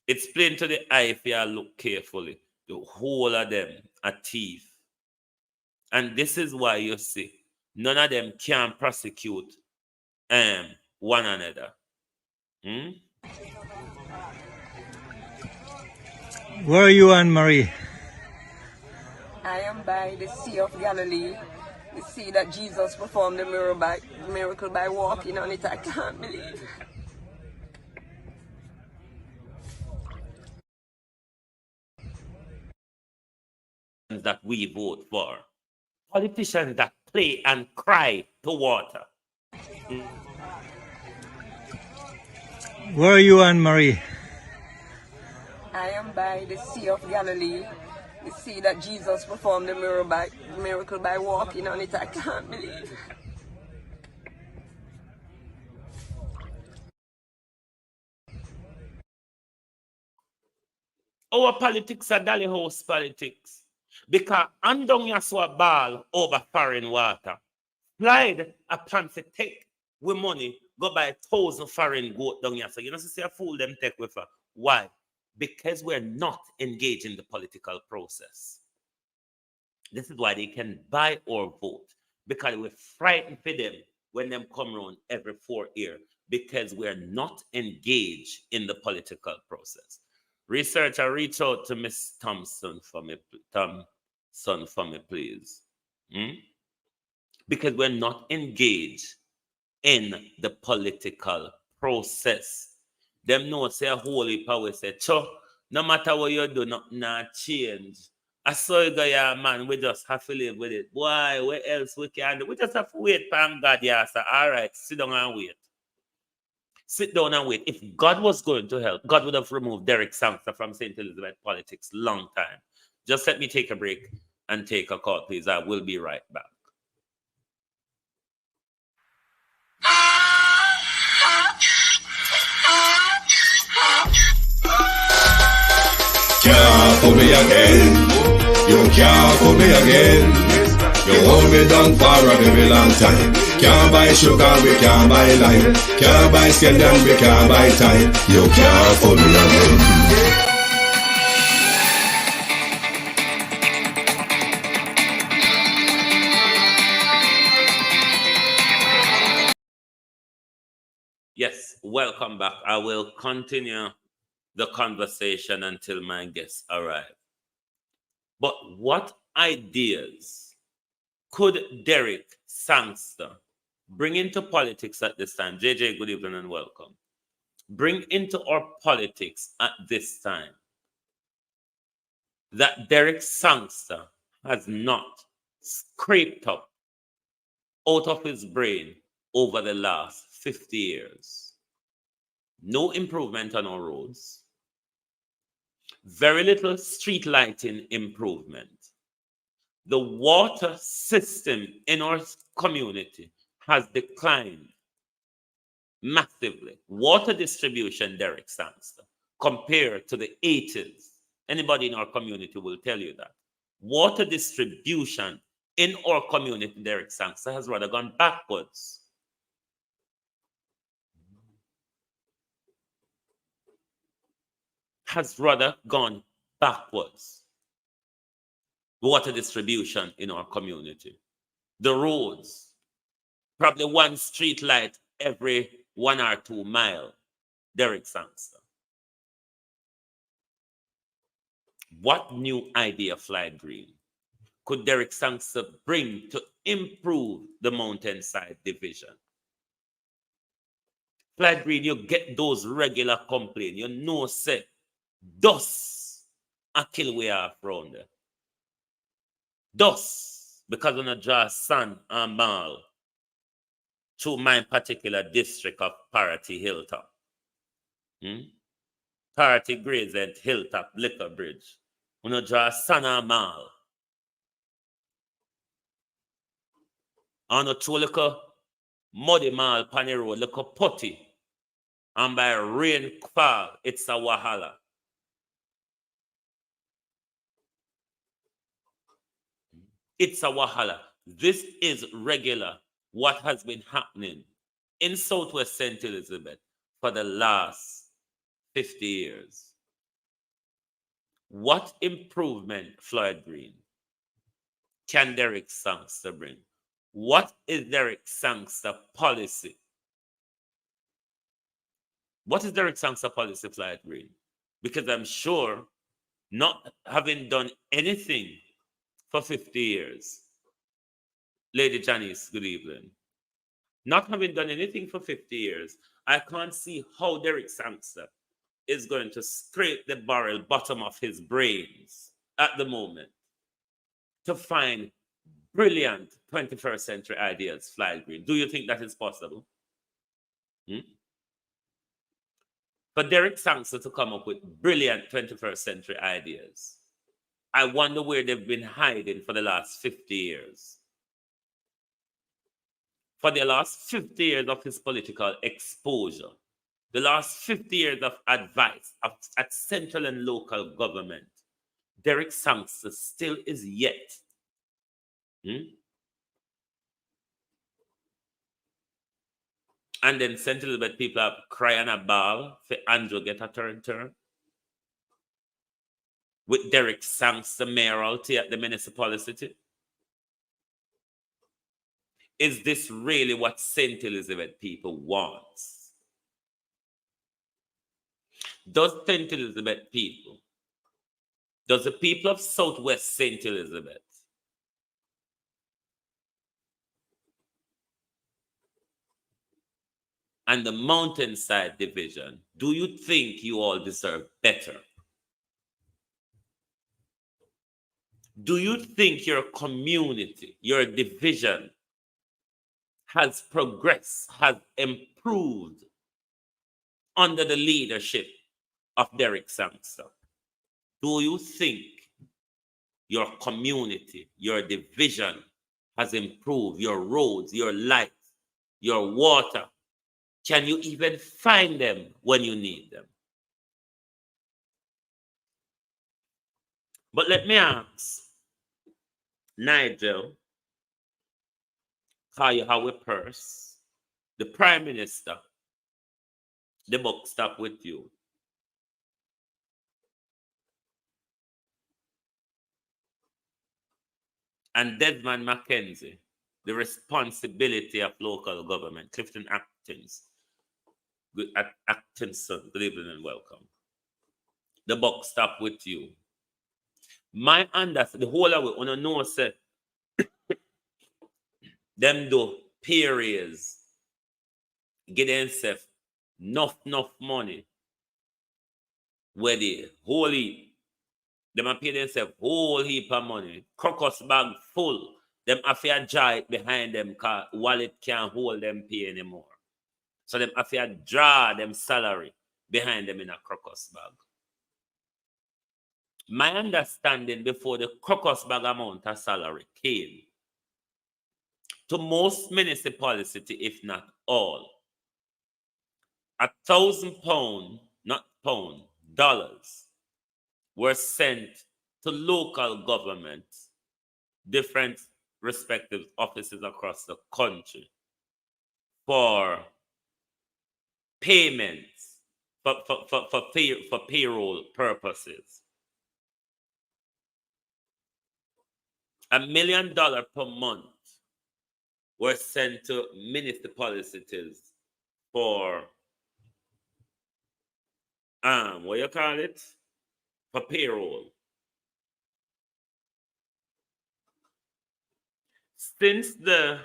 Speaker 5: It's plain to the eye if you look carefully. The whole of them are thief. And this is why you see, none of them can prosecute one another.
Speaker 9: Where are you, Anne-Marie?
Speaker 10: I am by the Sea of Galilee, the sea that Jesus performed the miracle by walking on it. I can't believe.
Speaker 5: That we vote for. Politicians that play and cry to water.
Speaker 9: Where are you, Anne-Marie?
Speaker 10: I am by the Sea of Galilee, the sea that Jesus performed the miracle by walking on it. I can't believe.
Speaker 5: Our politics are dolly house politics. Because andong yaswa ball over foreign water. Slide upon to take with money, go buy 1,000 foreign goat down yaswa. You know, see a fool them take with her. Why? Because we're not engaged in the political process. This is why they can buy or vote. Because we're frightened for them when them come around every 4 years. Because we're not engaged in the political process. Researcher, reach out to Miss Thompson for me, please. Because we're not engaged in the political process. Them know say a holy power say, no matter what you do, nothing change. I saw you guy, man, we just have to live with it. Why? What else we can do? We just have to wait for God, yeah, sir. All right, sit down and wait. Sit down and wait. If God was going to help, God would have removed Derek Sangster from St. Elizabeth politics long time. Just let me take a break and take a call, please. I will be right back.
Speaker 8: fool me again. You can't fool me again. You hold me down for a very long time. Can't buy sugar, we can't buy lime. Can't buy scallion, we can't buy time. You can't fool me again.
Speaker 5: Yes, welcome back. I will continue the conversation until my guests arrive. But what ideas could Derek Sangster bring into politics at this time? JJ, good evening and welcome. Bring into our politics at this time that Derek Sangster has not scraped up out of his brain over the last 50 years. No improvement on our roads. Very little street lighting improvement. The water system in our community has declined massively. Water distribution, Derek Sangster, compared to the 80s. Anybody in our community will tell you that. Water distribution in our community, Derek Sangster, has rather gone backwards. Has rather gone backwards. Water distribution in our community. The roads, probably one street light every 1 or 2 miles. Derek Sangster. What new idea, Fly Green, could Derek Sangster bring to improve the mountainside division? Fly Green, you get those regular complaints. You know, say, dust a kill we are around there. Dust, because when I draw sun and ball to my particular district of Parity Hilltop. Parity Gravesend Hilltop Liquor Bridge. When I draw sun and ball. On a two little muddy mall, Pani Road, little putty. And by rain fall, it's a wahala. It's a wahala. This is regular what has been happening in Southwest St. Elizabeth for the last 50 years. What improvement, Floyd Green, can Derek Sangster bring? What is Derek Sangster policy? What is Derek Sangster policy, Floyd Green? Because I'm sure not having done anything for 50 years. Lady Janice, good evening. Not having done anything for 50 years, I can't see how Derek Sangster is going to scrape the barrel bottom of his brains at the moment to find brilliant 21st century ideas, Fly Green. Do you think that is possible? For Derek Sangster to come up with brilliant 21st century ideas, I wonder where they've been hiding for the last 50 years. For the last 50 years of his political exposure, the last 50 years of advice at central and local government, Derek Sangster still is yet. And then St. Elizabeth people are crying a ball for Andrew get a turn. With Derek Sangster mayoralty at the municipality? Is this really what St. Elizabeth people want? Does St. Elizabeth people, does the people of Southwest St. Elizabeth and the Mountainside Division, do you think you all deserve better? Do you think your community, your division has progressed, has improved under the leadership of Derek Sangster? Do you think your community, your division has improved, your roads, your lights, your water? Can you even find them when you need them? But let me ask Nigel, how you have a purse, the Prime Minister, the buck stop with you. And Desmond Mackenzie, the responsibility of local government, Clifton Atkinson, good evening and welcome. The buck stop with you. My understanding, the whole of it, when I know, say, them do periods, get themselves enough money, where they whole heap, them a pay themselves whole heap of money, crocus bag full, them have to draw it behind them because wallet can't hold them pay anymore. So them have to draw them salary behind them in a crocus bag. My understanding before the crocus bag amount of salary came, to most municipalities, if not all, £1,000, not pound, dollars, were sent to local governments, different respective offices across the country, for payments, for payroll purposes. $1 million per month were sent to municipalities for what you call it? For payroll. Since the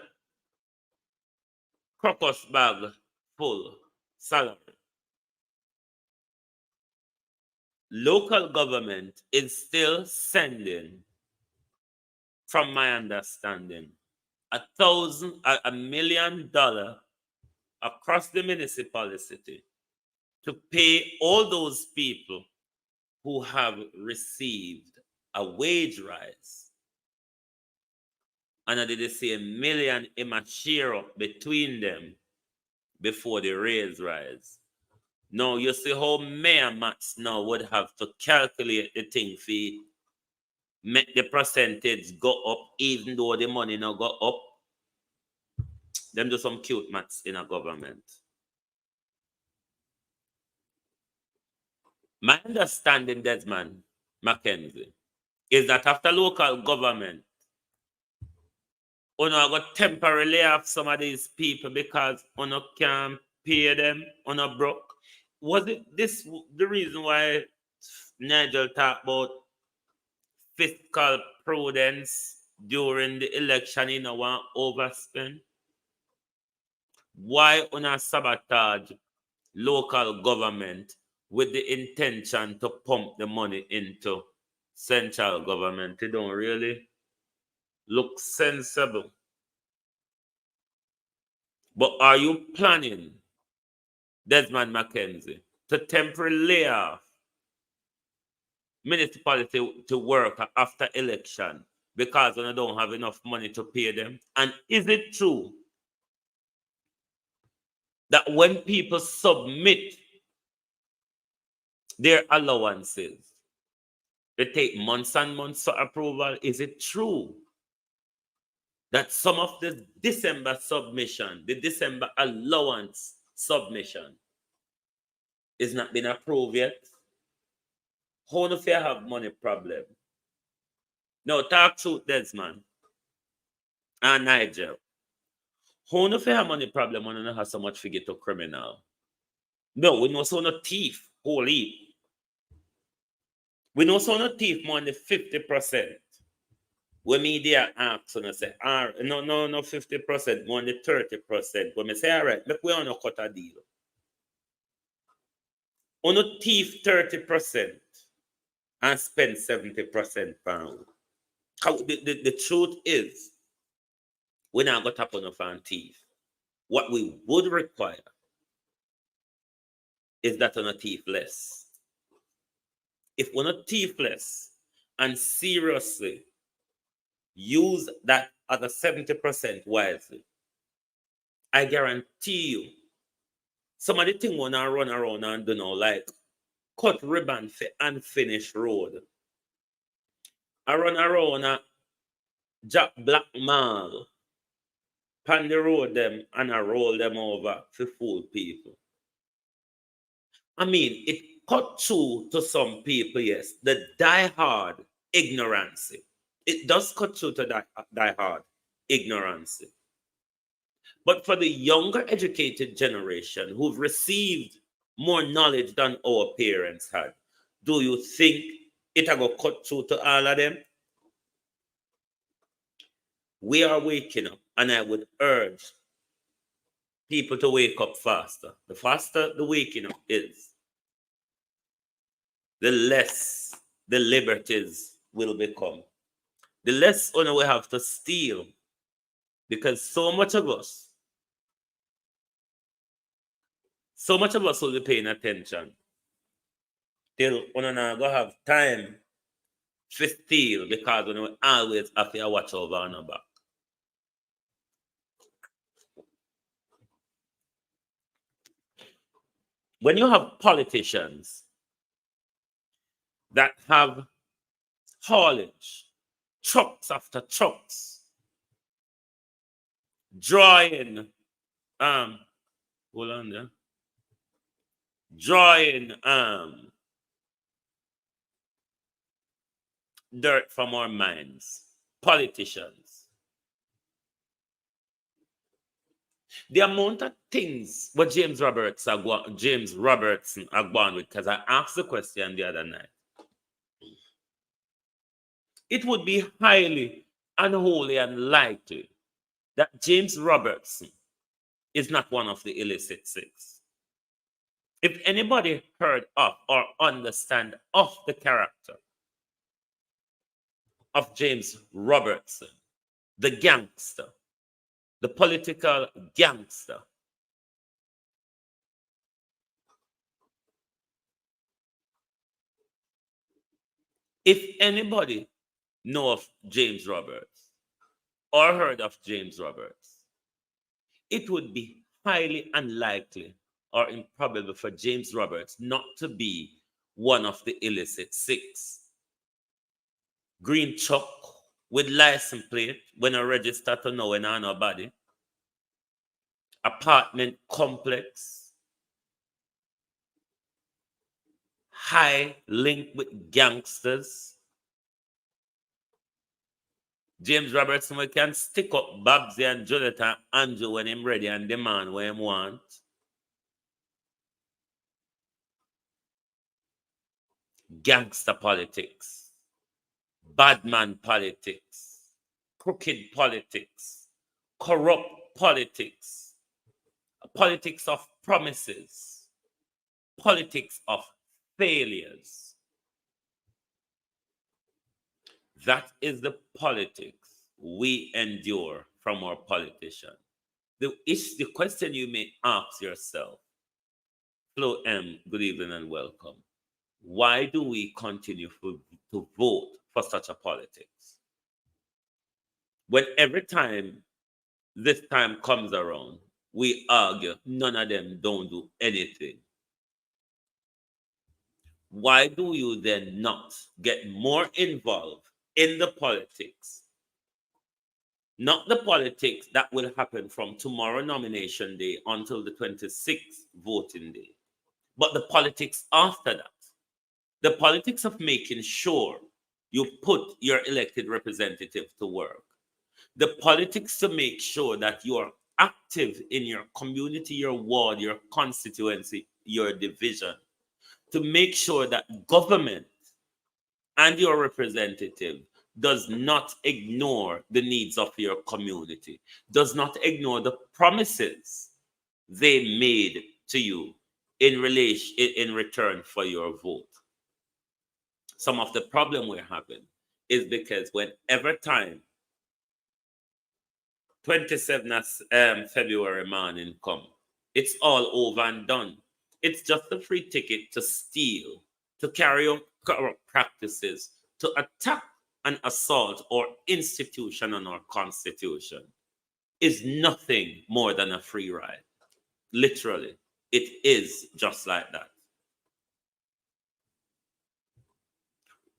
Speaker 5: crocus bag full salary, local government is still sending, from my understanding, $1 million across the municipality to pay all those people who have received a wage rise. And I did say $1 million in a share up between them before the raise rise. Now you see how Mayor Max now would have to calculate the thing fee, make the percentage go up even though the money now go up. Them do some cute maths in a government. My understanding, Desmond Mackenzie, is that after local government, you got temporarily have some of these people because you can't pay them, you broke. Was it this the reason why Nigel talked about fiscal prudence during the election, want to overspend? Why sabotage local government with the intention to pump the money into central government? It don't really look sensible. But are you planning, Desmond Mackenzie, to temporarily lay off municipality to work after election because they don't have enough money to pay them? And is it true that when people submit their allowances, they take months and months for approval? Is it true that some of the December submission, the December allowance submission, is not been approved yet? How do you have money problem? No, talk truth, Desmond and Nigel. How do you have money problem when you don't have so much figure to criminal? No, we know so no thief, holy. We know so no thief more than 50%. When media asks and say, no, 50%, more than 30%. When me say, all right, make we on a cut a deal. On a thief 30% and spend 70% pound. The truth is, we're not going to tap on a fan thief. What we would require is that on a thief less. If we're not thief less and seriously use that other 70% wisely, I guarantee you, some of the things we now run around and do now, like cut ribbon for unfinished road. I run around a Jack Black Mall, pan the road them, and I roll them over to fool people. I mean, it cut through to some people, yes, the die-hard ignorance. It does cut through to die-hard ignorance. But for the younger educated generation who've received more knowledge than our parents had, do you think it will cut through to all of them? We are waking up, and I would urge people to wake up faster. The faster the waking up is, the less the liberties will become. The less honor we have to steal, because so much of us will be paying attention till we not go have time to steal, because we always have to watch over on our back. When you have politicians that have haulage, trucks after trucks, drawing, hold on there, drawing dirt from our mines, politicians. The amount of things what James Robertson are going with, because I asked the question the other night. It would be highly unholy and likely that James Robertson is not one of the illicit six. If anybody heard of or understand of the character of James Robertson, the gangster, the political gangster, if anybody know of James Roberts or heard of James Roberts, it would be highly unlikely or improbable for James Roberts not to be one of the illicit six. Green truck with license plate when I register to know when nobody. Apartment complex. High link with gangsters. James Robertson, we can stick up Babsy and Jonathan Andrew when him ready and demand what him want. Gangster politics, badman politics, crooked politics, corrupt politics, politics of promises, politics of failures. That is the politics we endure from our politicians. The question you may ask yourself, Flo M, good evening and welcome. Why do we continue to vote for such a politics? When every time this time comes around, we argue, none of them don't do anything. Why do you then not get more involved in the politics? Not the politics that will happen from tomorrow nomination day until the 26th voting day, but the politics after that. The politics of making sure you put your elected representative to work. The politics to make sure that you are active in your community, your ward, your constituency, your division. To make sure that government and your representative does not ignore the needs of your community, does not ignore the promises they made to you in return for your vote. Some of the problem we're having is because whenever time 27th February morning come, it's all over and done. It's just a free ticket to steal, to carry on corrupt practices, to attack and assault our institution and our constitution. Is nothing more than a free ride. Literally, it is just like that.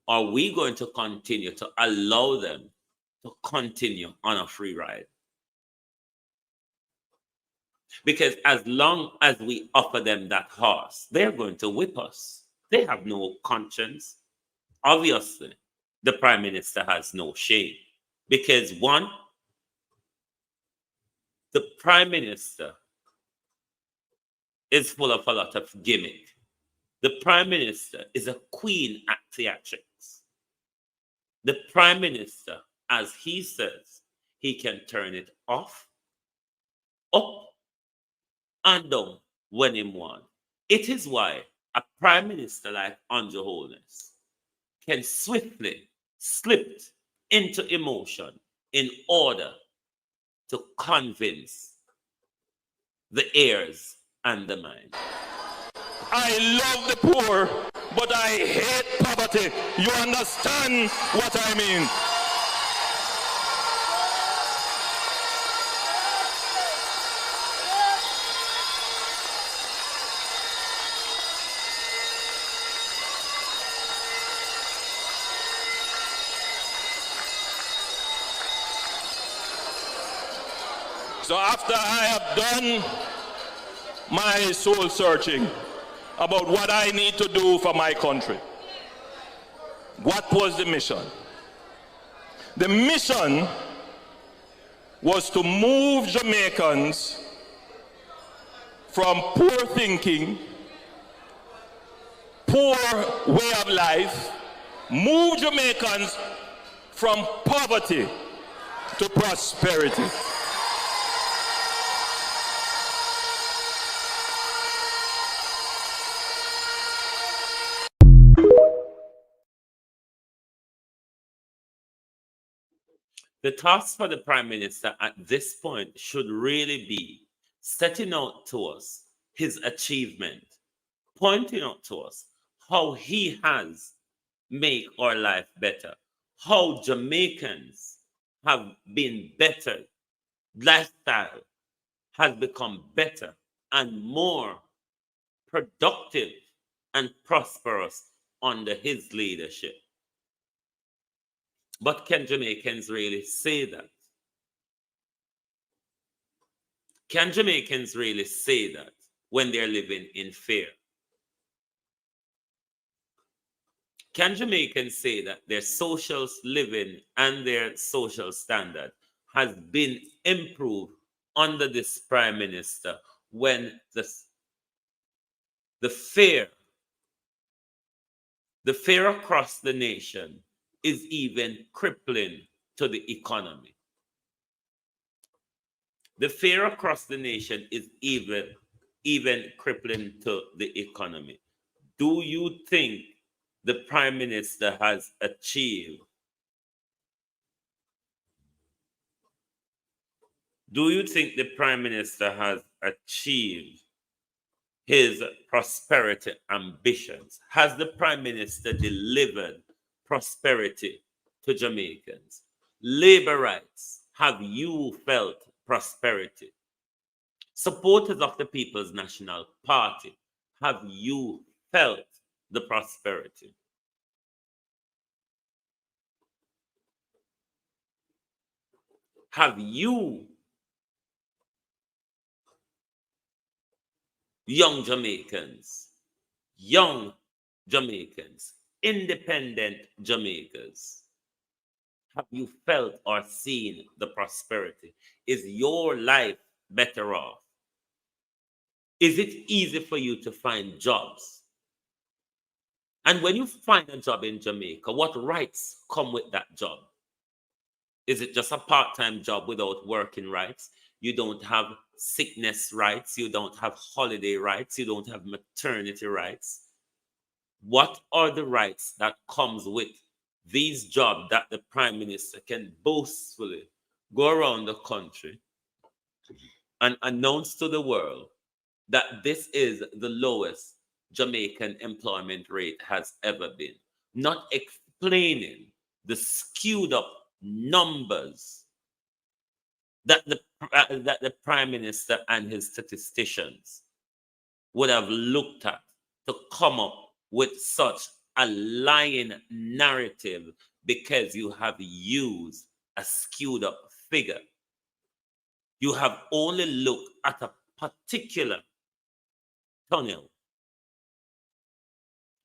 Speaker 5: are we going to continue to allow them to continue on a free ride? Because as long as we offer them that horse, they're going to whip us. They have no conscience. Obviously, the Prime Minister has no shame. Because one, the Prime Minister is full of a lot of gimmick. The Prime Minister is a queen at theatrics. The Prime Minister, as he says, he can turn it off, up, and down when he wants. It is why a Prime Minister like Andrew Holness can swiftly slip into emotion in order to convince the ears and the mind.
Speaker 3: I love the poor, but I hate poverty. You understand what I mean? So after I have done my soul searching about what I need to do for my country, what was the mission? The mission was to move Jamaicans from poor thinking, poor way of life, move Jamaicans from poverty to prosperity.
Speaker 5: The task for the Prime Minister at this point should really be setting out to us his achievement, pointing out to us how he has made our life better, how Jamaicans have been better, lifestyle has become better and more productive and prosperous under his leadership. But can Jamaicans really say that? Can Jamaicans really say that when they're living in fear? Can Jamaicans say that their social living and their social standard has been improved under this Prime Minister when the fear across the nation is even crippling to the economy? The fear across the nation is even crippling to the economy. Do you think the Prime Minister has achieved? Do you think the Prime Minister has achieved his prosperity ambitions? Has the Prime Minister delivered prosperity to Jamaicans? Labor rights, have you felt prosperity? Supporters of the People's National Party, have you felt the prosperity? Have you, young Jamaicans, independent Jamaicans, have you felt or seen the prosperity? Is your life better off? Is it easy for you to find jobs? And when you find a job in Jamaica, what rights come with that job? Is it just a part-time job without working rights? You don't have sickness rights. You don't have holiday rights. You don't have maternity rights. What are the rights that comes with these jobs that the Prime Minister can boastfully go around the country and announce to the world that this is the lowest Jamaican employment rate has ever been, not explaining the skewed up numbers that the Prime Minister and his statisticians would have looked at to come up with such a lying narrative because you have used a skewed up figure. You have only looked at a particular tunnel,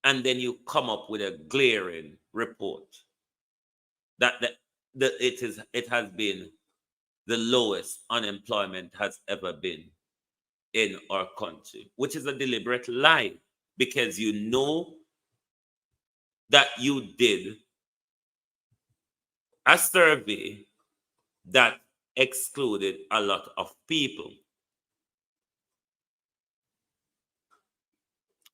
Speaker 5: and then you come up with a glaring report that it has been the lowest unemployment has ever been in our country, which is a deliberate lie, because you know that you did a survey that excluded a lot of people.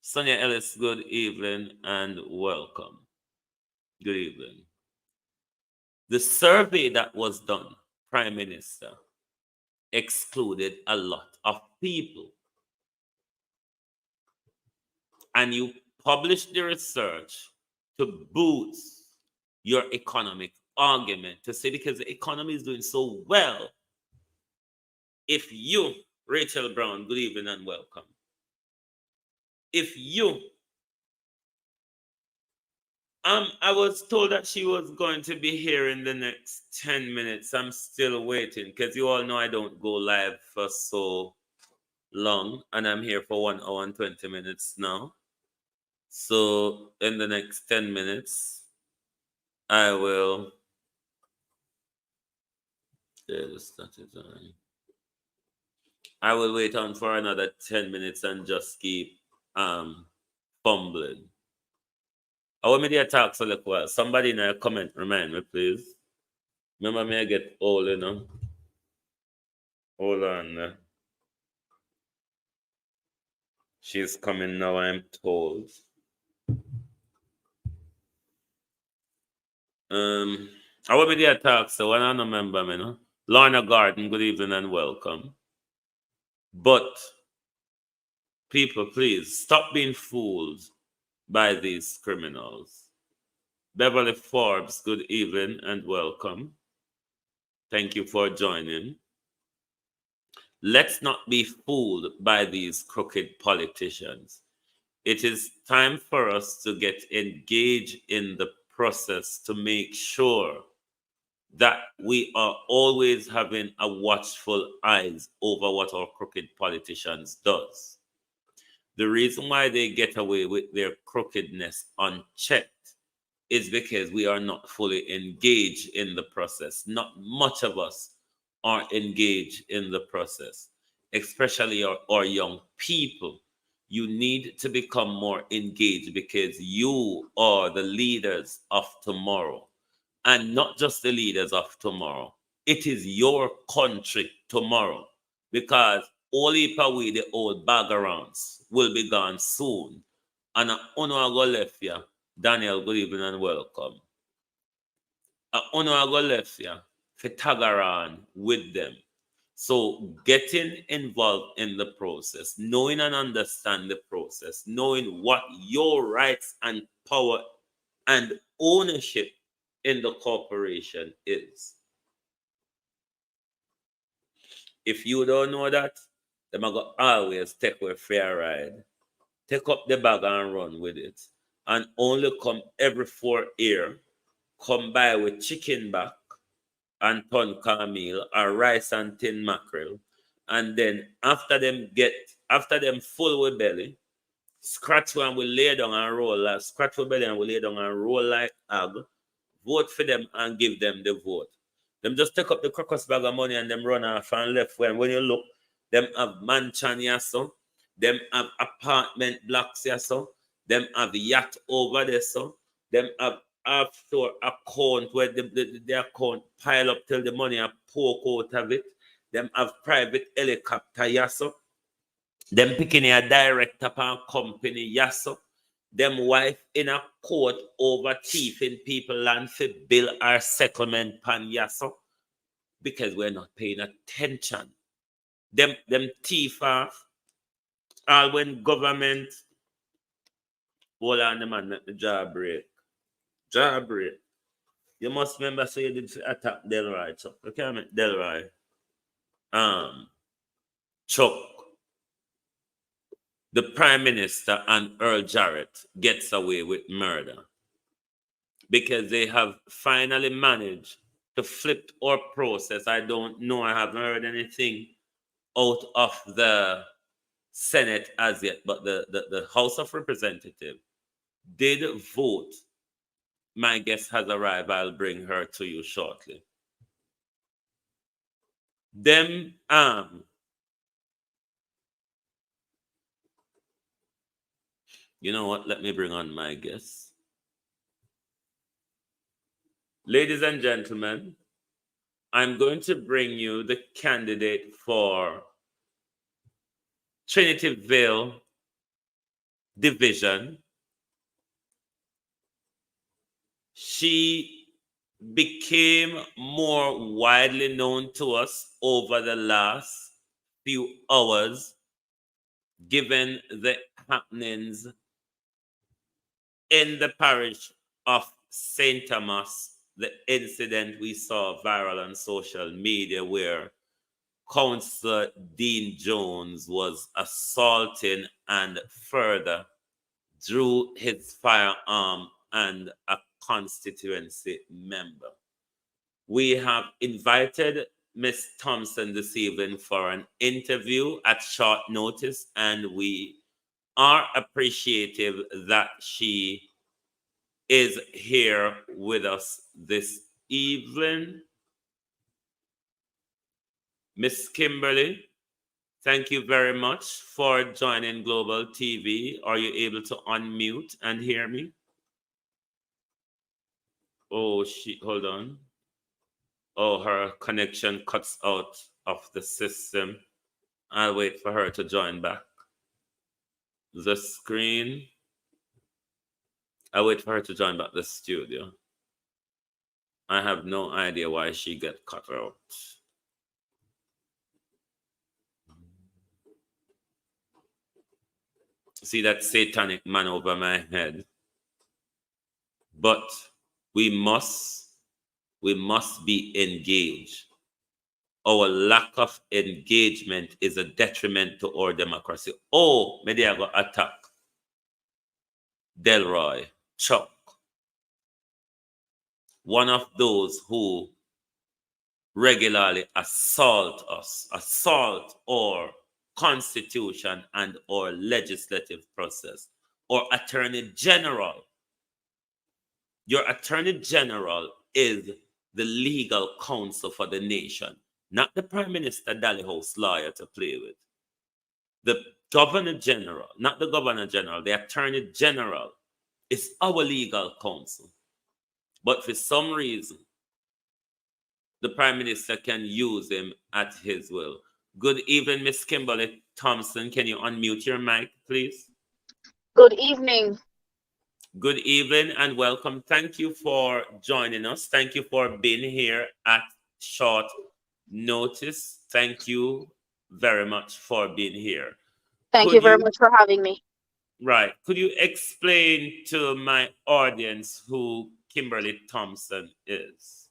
Speaker 5: Sonia Ellis, good evening and welcome. Good evening. The survey that was done, Prime Minister, excluded a lot of people. And you published the research to boost your economic argument, to say because the economy is doing so well. If you, Rachel Brown, good evening and welcome. If you, I was told that she was going to be here in the next 10 minutes. I'm still waiting because you all know I don't go live for so long, and I'm here for 1 hour and 20 minutes now. So in the next 10 minutes, I will. I will wait on for another 10 minutes and just keep fumbling. I want me to talk so look well. Somebody in a comment remind me, please. Remember me, I get old, you know. Hold on. She's coming now, I'm told. I want me to talk, so when I don't remember me, no. Lorna Garden, good evening and welcome. But people, please stop being fooled by these criminals. Beverly Forbes, good evening and welcome. Thank you for joining. Let's not be fooled by these crooked politicians. It is time for us to get engaged in the process to make sure that we are always having a watchful eyes over what our crooked politicians does. The reason why they get away with their crookedness unchecked is because we are not fully engaged in the process. Not much of us are engaged in the process, especially our young people. You need to become more engaged because you are the leaders of tomorrow. And not just the leaders of tomorrow. It is your country tomorrow. Because all we the old backgrounds will be gone soon. And I go left here. Daniel, good evening and welcome. I go left here for tag around with them. So getting involved in the process, knowing and understand the process, knowing what your rights and power and ownership in the corporation is. If you don't know that, then I go always take a fair ride. Take up the bag and run with it. And only come every 4 years, come by with chicken back and ton cornmeal or rice and tin mackerel. And then after them full with belly, scratch one will lay down and roll like scratch with belly and will lay down and roll like hog. Vote for them and give them the vote. Them just take up the crocus bag of money and them run off and left. When you look, them have mansion here, so. Them have apartment blocks here, so. Them have yacht over there, so. Them have offshore account where the account pile up till the money are poke out of it. Them have private helicopter here, so. Them picking a director of a company, yes, so. Them wife in a court over thieving people land for bill or settlement pan, yes, so. Because we're not paying attention. Them thief off. All when government hold on the man, make the jaw break. Jaw break. You must remember so you did attack Delroy, Chuck. You can't make Delroy Chuck. the Prime Minister and Earl Jarrett gets away with murder, because they have finally managed to flip our process. I don't know, I haven't heard anything out of the Senate as yet, but the House of Representatives did vote. My guest has arrived. I'll bring her to you shortly. Them you know what? Let me bring on my guest. Ladies and gentlemen, I'm going to bring you the candidate for Trinityville Division. She became more widely known to us over the last few hours, given the happenings in the parish of St. Thomas, the incident we saw viral on social media where Councillor Dean Jones was assaulting and further drew his firearm and a constituency member. We have invited Ms. Thompson this evening for an interview at short notice, and we are appreciative that she is here with us this evening. Miss Kimberly, thank you very much for joining Global TV. Are you able to unmute and hear me? Oh, hold on. Oh, her connection cuts out of the system. I'll wait for her to join back. The screen. I'll wait for her to join back the studio. I have no idea why she got cut out. See that satanic man over my head. But we must be engaged. Our lack of engagement is a detriment to our democracy. Oh, maybe I got attack. Delroy, Chuck, one of those who regularly assault us, assault our constitution and our legislative process, or Attorney General. Your Attorney General is the legal counsel for the nation, not the Prime Minister Dalhousie lawyer to play with. The Governor General, not the Governor General, the Attorney General is our legal counsel. But for some reason, the Prime Minister can use him at his will. Good evening, Miss Kimberly Thompson. Can you unmute your mic, please?
Speaker 11: Good evening.
Speaker 5: Good evening and welcome. Thank you for joining us. Thank you for being here at short notice. Thank you very much for being here.
Speaker 11: Thank you very much for having me.
Speaker 5: Right. Could you explain to my audience who Kimberly Thompson is?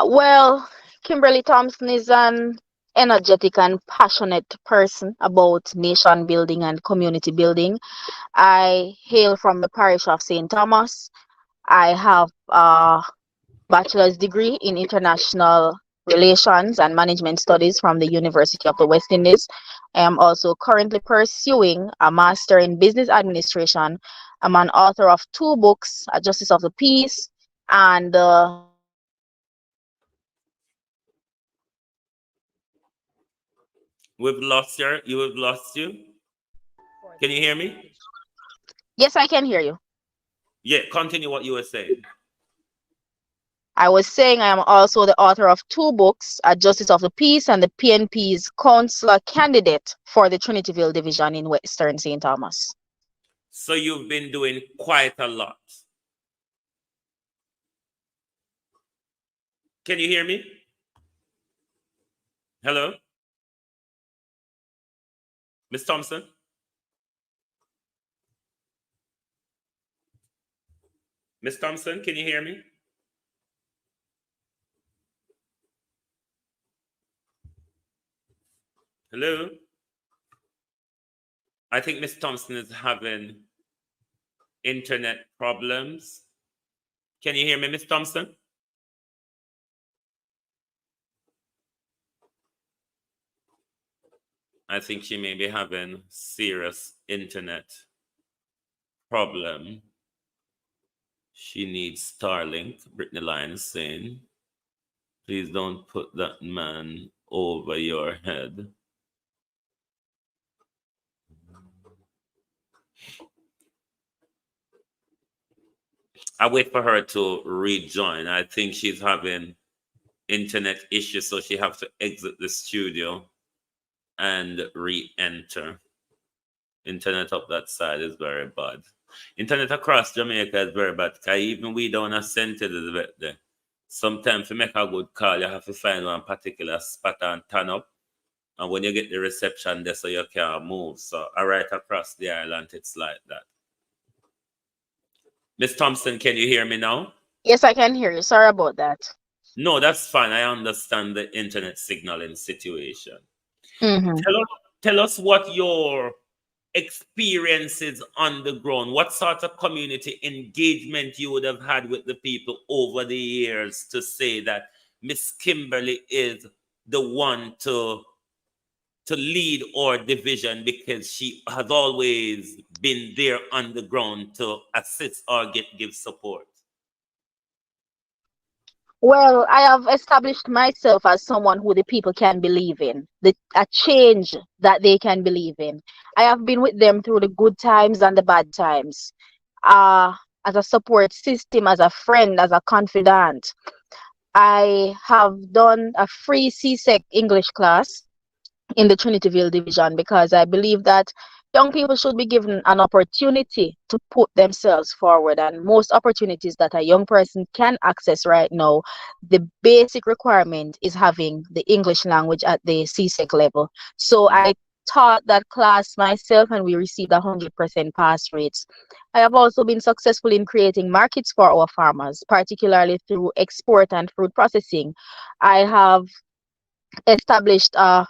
Speaker 11: Well, Kimberly Thompson is an energetic and passionate person about nation building and community building. I hail from the parish of St. Thomas. I have a bachelor's degree in international relations and management studies from the University of the West Indies. I am also currently pursuing a master in business administration. I'm an author of 2 books, A Justice of the Peace and
Speaker 5: We've lost her. We've lost you. Can you hear me?
Speaker 11: Yes, I can hear you.
Speaker 5: Yeah, continue what you were saying.
Speaker 11: I was saying I am also the author of 2 books, A Justice of the Peace and the PNP's Councillor Candidate for the Trinityville Division in Western St. Thomas.
Speaker 5: So you've been doing quite a lot. Can you hear me? Hello? Miss Thompson? Miss Thompson, can you hear me? Hello? I think Miss Thompson is having internet problems. Can you hear me, Miss Thompson? I think she may be having serious internet problem. She needs Starlink. Brittany Lyons saying, please don't put that man over your head. I wait for her to rejoin. I think she's having internet issues, so she have to exit the studio and re-enter. Internet up that side is very bad. Internet across Jamaica is very bad. Cause even we down a center there. Sometimes to make a good call, you have to find one particular spot and turn up. And when you get the reception there, so you can't move. So right across the island, it's like that. Miss Thompson, can you hear me now?
Speaker 11: Yes, I can hear you. Sorry about that.
Speaker 5: No, that's fine. I understand the internet signaling situation.
Speaker 11: Mm-hmm.
Speaker 5: Tell us what your experiences on the ground, what sort of community engagement you would have had with the people over the years to say that Miss Kimberly is the one to lead our division, because she has always been there on the ground to assist or give support.
Speaker 11: Well, I have established myself as someone who the people can believe in, a change that they can believe in. I have been with them through the good times and the bad times, as a support system, as a friend, as a confidant. I have done a free CSEC English class in the Trinityville division because I believe that young people should be given an opportunity to put themselves forward, and most opportunities that a young person can access right now, the basic requirement is having the English language at the CSEC level. So I taught that class myself and we received 100% pass rates. I have also been successful in creating markets for our farmers, particularly through export and fruit processing. I have established a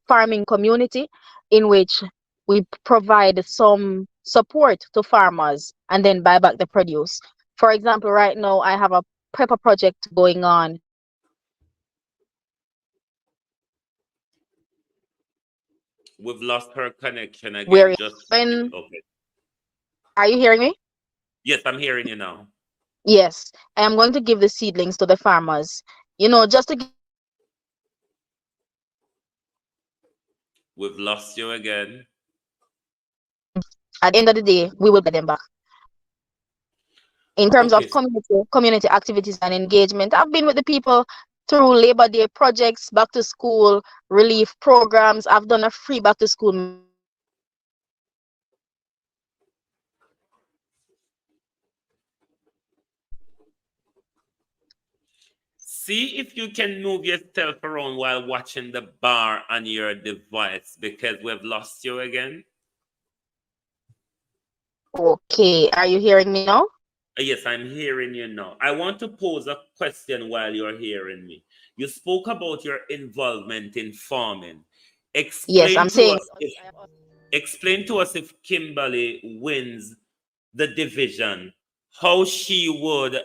Speaker 11: farming community in which we provide some support to farmers and then buy back the produce. For example, right now I have a pepper project going on.
Speaker 5: We've lost her connection again. Okay.
Speaker 11: Are you hearing me?
Speaker 5: Yes, I'm hearing you now.
Speaker 11: Yes, I am going to give the seedlings to the farmers. Just to
Speaker 5: We've lost you again.
Speaker 11: At the end of the day, we will get them back. In terms of community activities and engagement, I've been with the people through Labor Day projects, back to school relief programs. I've done a free back to school.
Speaker 5: See if you can move yourself around while watching the bar on your device, because we've lost you again.
Speaker 11: Okay, are you hearing me now?
Speaker 5: Yes, I'm hearing you now. I want to pose a question while you're hearing me. You spoke about your involvement in farming. Explain to us if Kimberly wins the division, how she would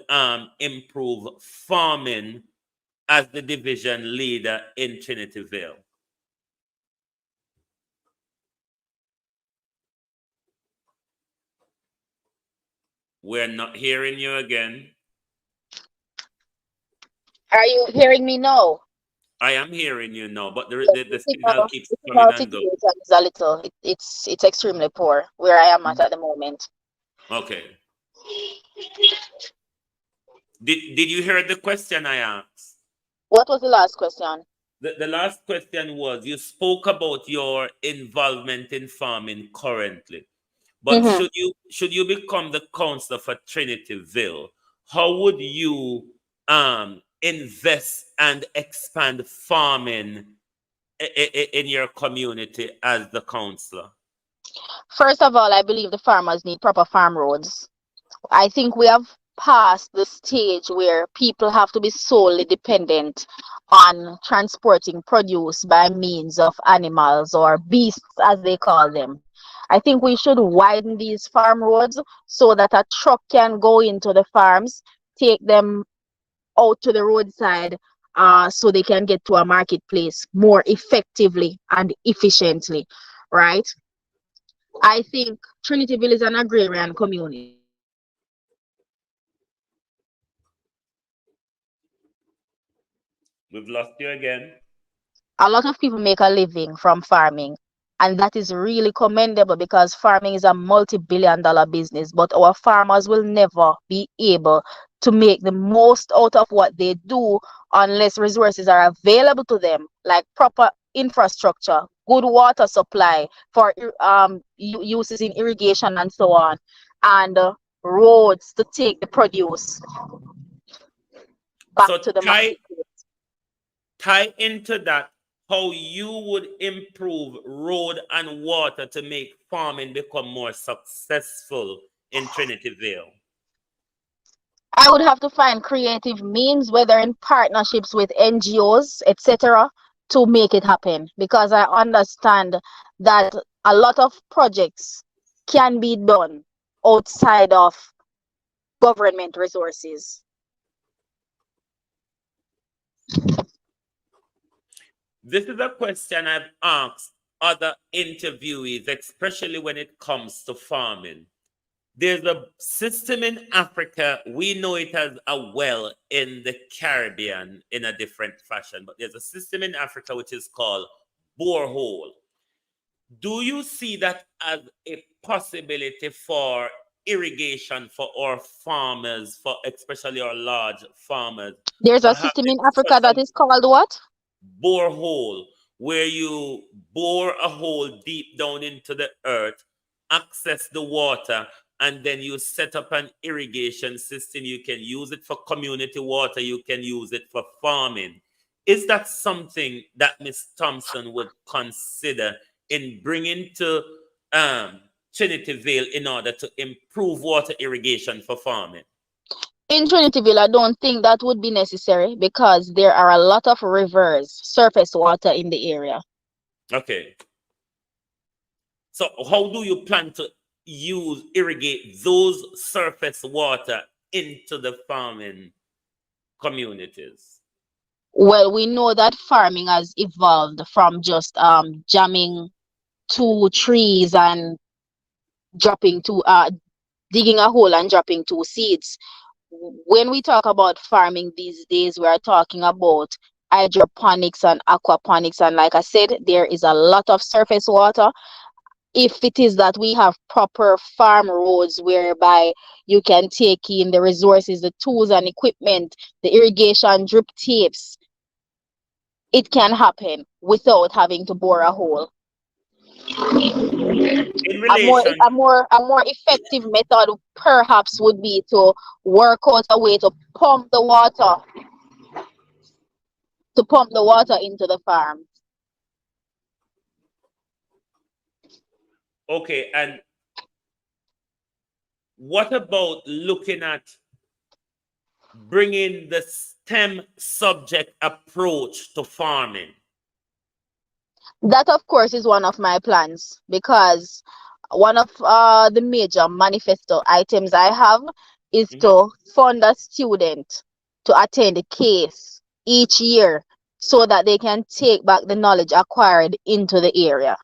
Speaker 5: improve farming as the division leader in Trinityville. We're not hearing you again.
Speaker 11: Are you hearing me now?
Speaker 5: I am hearing you now, but the signal keeps coming and going.
Speaker 11: It's a little. It's extremely poor where I am at the moment.
Speaker 5: Okay. Did you hear the question I asked?
Speaker 11: What was the last question?
Speaker 5: The last question was, you spoke about your involvement in farming currently, but should you become the councillor for Trinityville, how would you invest and expand farming in your community as the councillor?
Speaker 11: First of all, I believe the farmers need proper farm roads. I think we have passed the stage where people have to be solely dependent on transporting produce by means of animals or beasts, as they call them. I think we should widen these farm roads so that a truck can go into the farms, take them out to the roadside, so they can get to a marketplace more effectively and efficiently, right? I think Trinityville is an agrarian community.
Speaker 5: We've lost you again.
Speaker 11: A lot of people make a living from farming, and that is really commendable because farming is a multi-billion-dollar business, but our farmers will never be able to make the most out of what they do unless resources are available to them, like proper infrastructure, good water supply for uses in irrigation and so on, and roads to take the produce back
Speaker 5: So
Speaker 11: to the market.
Speaker 5: tie into that how you would improve road and water to make farming become more successful in Trinityville.
Speaker 11: I would have to find creative means, whether in partnerships with NGOs, etc., to make it happen. Because I understand that a lot of projects can be done outside of government resources.
Speaker 5: This is a question I've asked other interviewees, especially when it comes to farming. There's a system in Africa, we know it as a well in the Caribbean in a different fashion, but there's a system in Africa which is called borehole. Do you see that as a possibility for irrigation for our farmers, for especially our large farmers?
Speaker 11: There's a system in Africa that is called what?
Speaker 5: Borehole, where you bore a hole deep down into the earth, access the water, and then you set up an irrigation system. You can use it for community water. You can use it for farming. Is that something that Ms. Thompson would consider in bringing to Trinityville in order to improve water irrigation for farming?
Speaker 11: In Trinityville, I don't think that would be necessary because there are a lot of rivers, surface water in the area.
Speaker 5: Okay. So how do you plan to irrigate those surface water into the farming communities?
Speaker 11: Well, we know that farming has evolved from just jamming two trees and dropping digging a hole and dropping two seeds. When we talk about farming these days, we are talking about hydroponics and aquaponics, and like I said, there is a lot of surface water. If it is that we have proper farm roads whereby you can take in the resources, the tools and equipment, the irrigation drip tapes, it can happen without having to bore a hole. A more effective method perhaps would be to work out a way to pump the water into the farm.
Speaker 5: Okay, and what about looking at bringing the STEM subject approach to farming?
Speaker 11: That, of course, is one of my plans because one of the major manifesto items I have is to fund a student to attend a case each year so that they can take back the knowledge acquired into the area.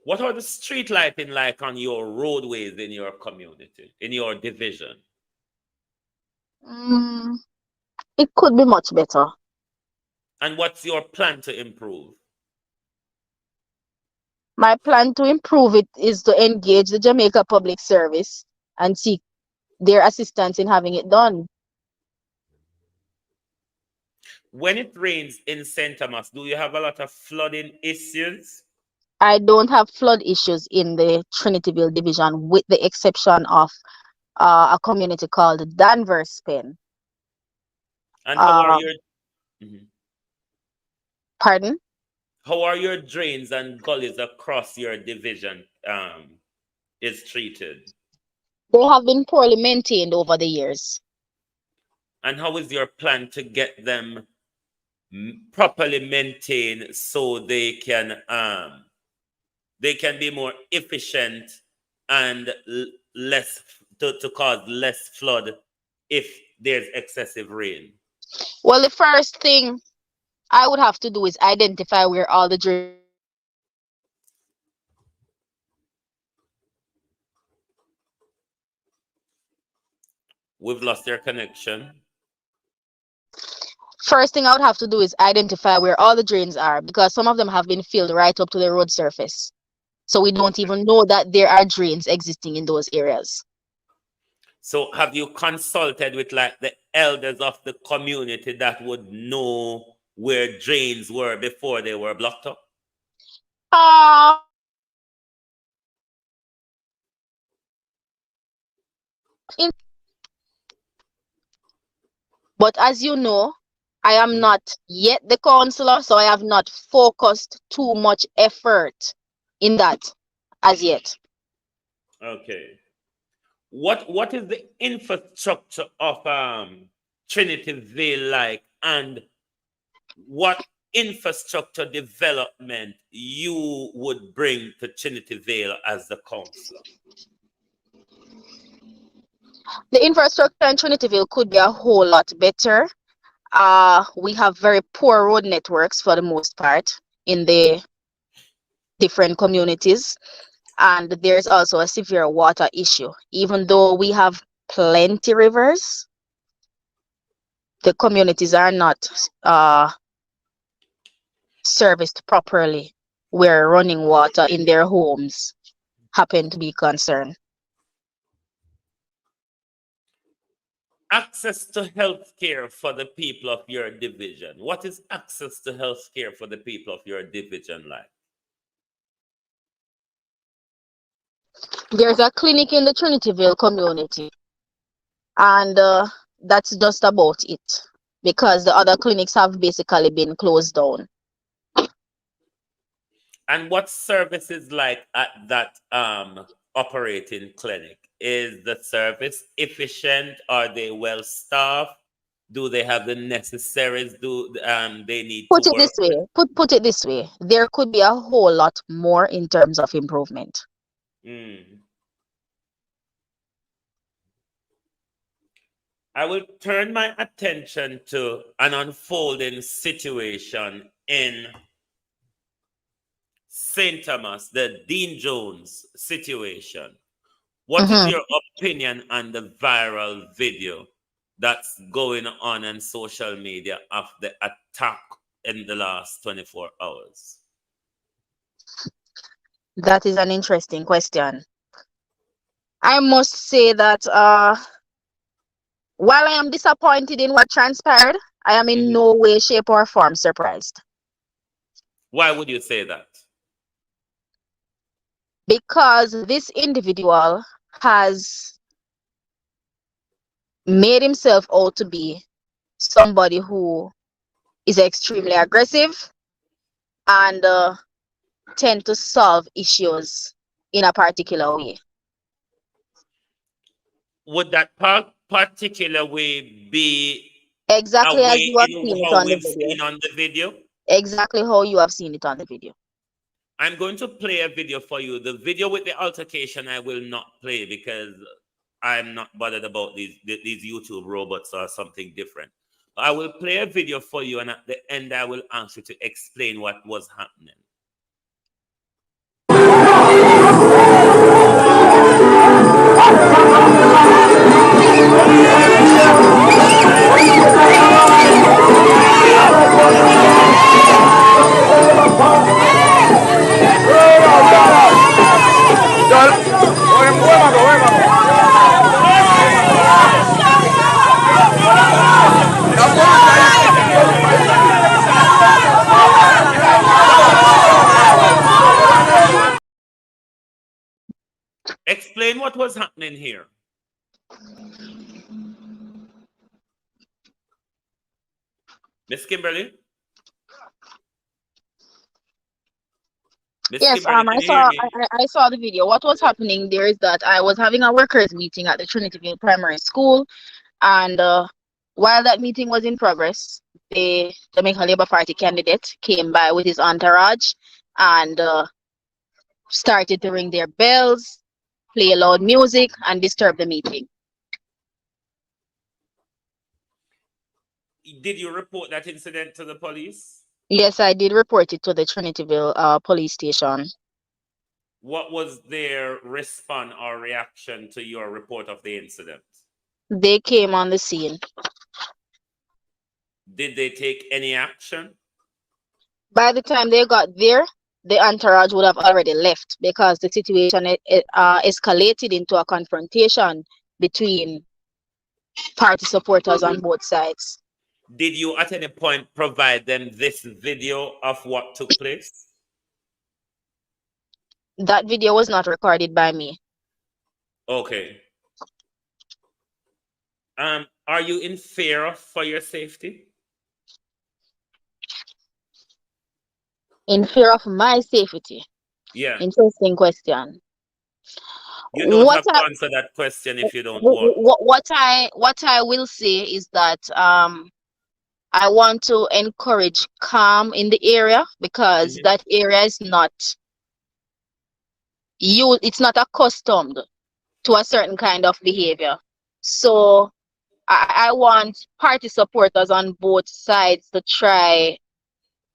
Speaker 5: What are the street lighting like on your roadways in your community, in your division?
Speaker 11: It could be much better.
Speaker 5: And what's your plan to improve?
Speaker 11: My plan to improve it is to engage the Jamaica Public Service and seek their assistance in having it done.
Speaker 5: When it rains in St. Thomas, do you have a lot of flooding issues?
Speaker 11: I don't have flood issues in the Trinityville division, with the exception of a community called Danvers Pen.
Speaker 5: And how are your
Speaker 11: Pardon?
Speaker 5: How are your drains and gullies across your division is treated?
Speaker 11: They have been poorly maintained over the years.
Speaker 5: And how is your plan to get them properly maintained so they can be more efficient and less to cause less flood if there's excessive rain?
Speaker 11: Well, the first thing I would have to do is identify where all the drains.
Speaker 5: We've lost your connection.
Speaker 11: First thing I would have to do is identify where all the drains are, because some of them have been filled right up to the road surface. So we don't even know that there are drains existing in those areas.
Speaker 5: So have you consulted with like the elders of the community that would know where drains were before they were blocked up?
Speaker 11: But as you know, I am not yet the councillor, so I have not focused too much effort in that as yet.
Speaker 5: Okay. What is the infrastructure of Trinity Vale like, and what infrastructure development you would bring to Trinity Vale as the councillor?
Speaker 11: The infrastructure in Trinity Vale could be a whole lot better. We have very poor road networks for the most part in the different communities, and there's also a severe water issue. Even though we have plenty rivers, the communities are not serviced properly, where running water in their homes happen to be concerned.
Speaker 5: Access to health care for the people of your division. What is access to health care for the people of your division like?
Speaker 11: There's a clinic in the Trinityville community, and that's just about it, because the other clinics have basically been closed down.
Speaker 5: And what services like at that operating clinic? Is the service efficient? Are they well staffed? Do they have the necessaries? Do they need
Speaker 11: Put
Speaker 5: to
Speaker 11: it
Speaker 5: work?
Speaker 11: this way, put it this way, there could be a whole lot more in terms of improvement.
Speaker 5: I will turn my attention to an unfolding situation in St. Thomas, the Dean Jones situation. What is your opinion on the viral video that's going on social media of the attack in the last 24 hours?
Speaker 11: That is an interesting question. I must say that while I am disappointed in what transpired, I am in no way, shape, or form surprised.
Speaker 5: Why would you say that?
Speaker 11: Because this individual has made himself out to be somebody who is extremely aggressive and tend to solve issues in a particular way.
Speaker 5: Would that particular way be
Speaker 11: exactly as you have
Speaker 5: in
Speaker 11: seen it
Speaker 5: how
Speaker 11: on the
Speaker 5: we've
Speaker 11: video?
Speaker 5: seen on the video?
Speaker 11: Exactly how you have seen it on the video.
Speaker 5: I'm going to play a video for you. The video with the altercation I will not play because I'm not bothered about these YouTube robots or something different. I will play a video for you, and at the end I will ask you to explain what was happening. Explain what was happening here. Miss Kimberly?
Speaker 11: Yes, I saw the video. What was happening there is that I was having a workers meeting at the Trinityville Primary School, and while that meeting was in progress, the Jamaica Labour Party candidate came by with his entourage and started to ring their bells, play loud music, and disturb the meeting.
Speaker 5: Did you report that incident to the police?
Speaker 11: Yes, I did report it to the Trinityville police station.
Speaker 5: What was their response or reaction to your report of the incident?
Speaker 11: They came on the scene.
Speaker 5: Did they take any action?
Speaker 11: By the time they got there, the entourage would have already left because the situation escalated into a confrontation between party supporters on both sides.
Speaker 5: Did you at any point provide them this video of what took place?
Speaker 11: That video was not recorded by me.
Speaker 5: Okay. Are you in fear for your safety?
Speaker 11: In fear of my safety?
Speaker 5: Yeah.
Speaker 11: Interesting question.
Speaker 5: You don't have to answer that question if you don't want.
Speaker 11: What I will say is that I want to encourage calm in the area because that area is not it's not accustomed to a certain kind of behavior. So I want party supporters on both sides to try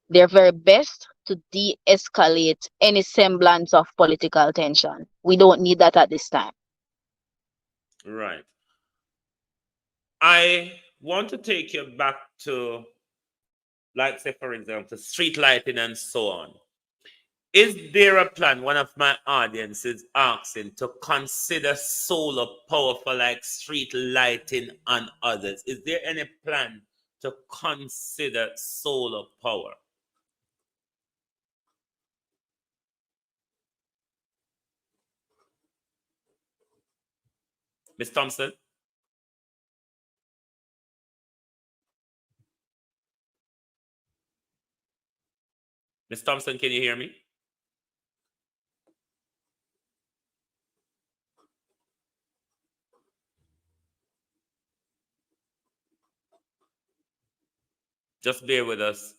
Speaker 11: their very best to de-escalate any semblance of political tension. We don't need that at this time.
Speaker 5: Right. I want to take you back to, like, say, for example, street lighting and so on. Is there a plan? One of my audience is asking to consider solar power for like street lighting and others. Is there any plan to consider solar power? Ms. Thompson? Ms. Thompson, can you hear me? Just bear with us,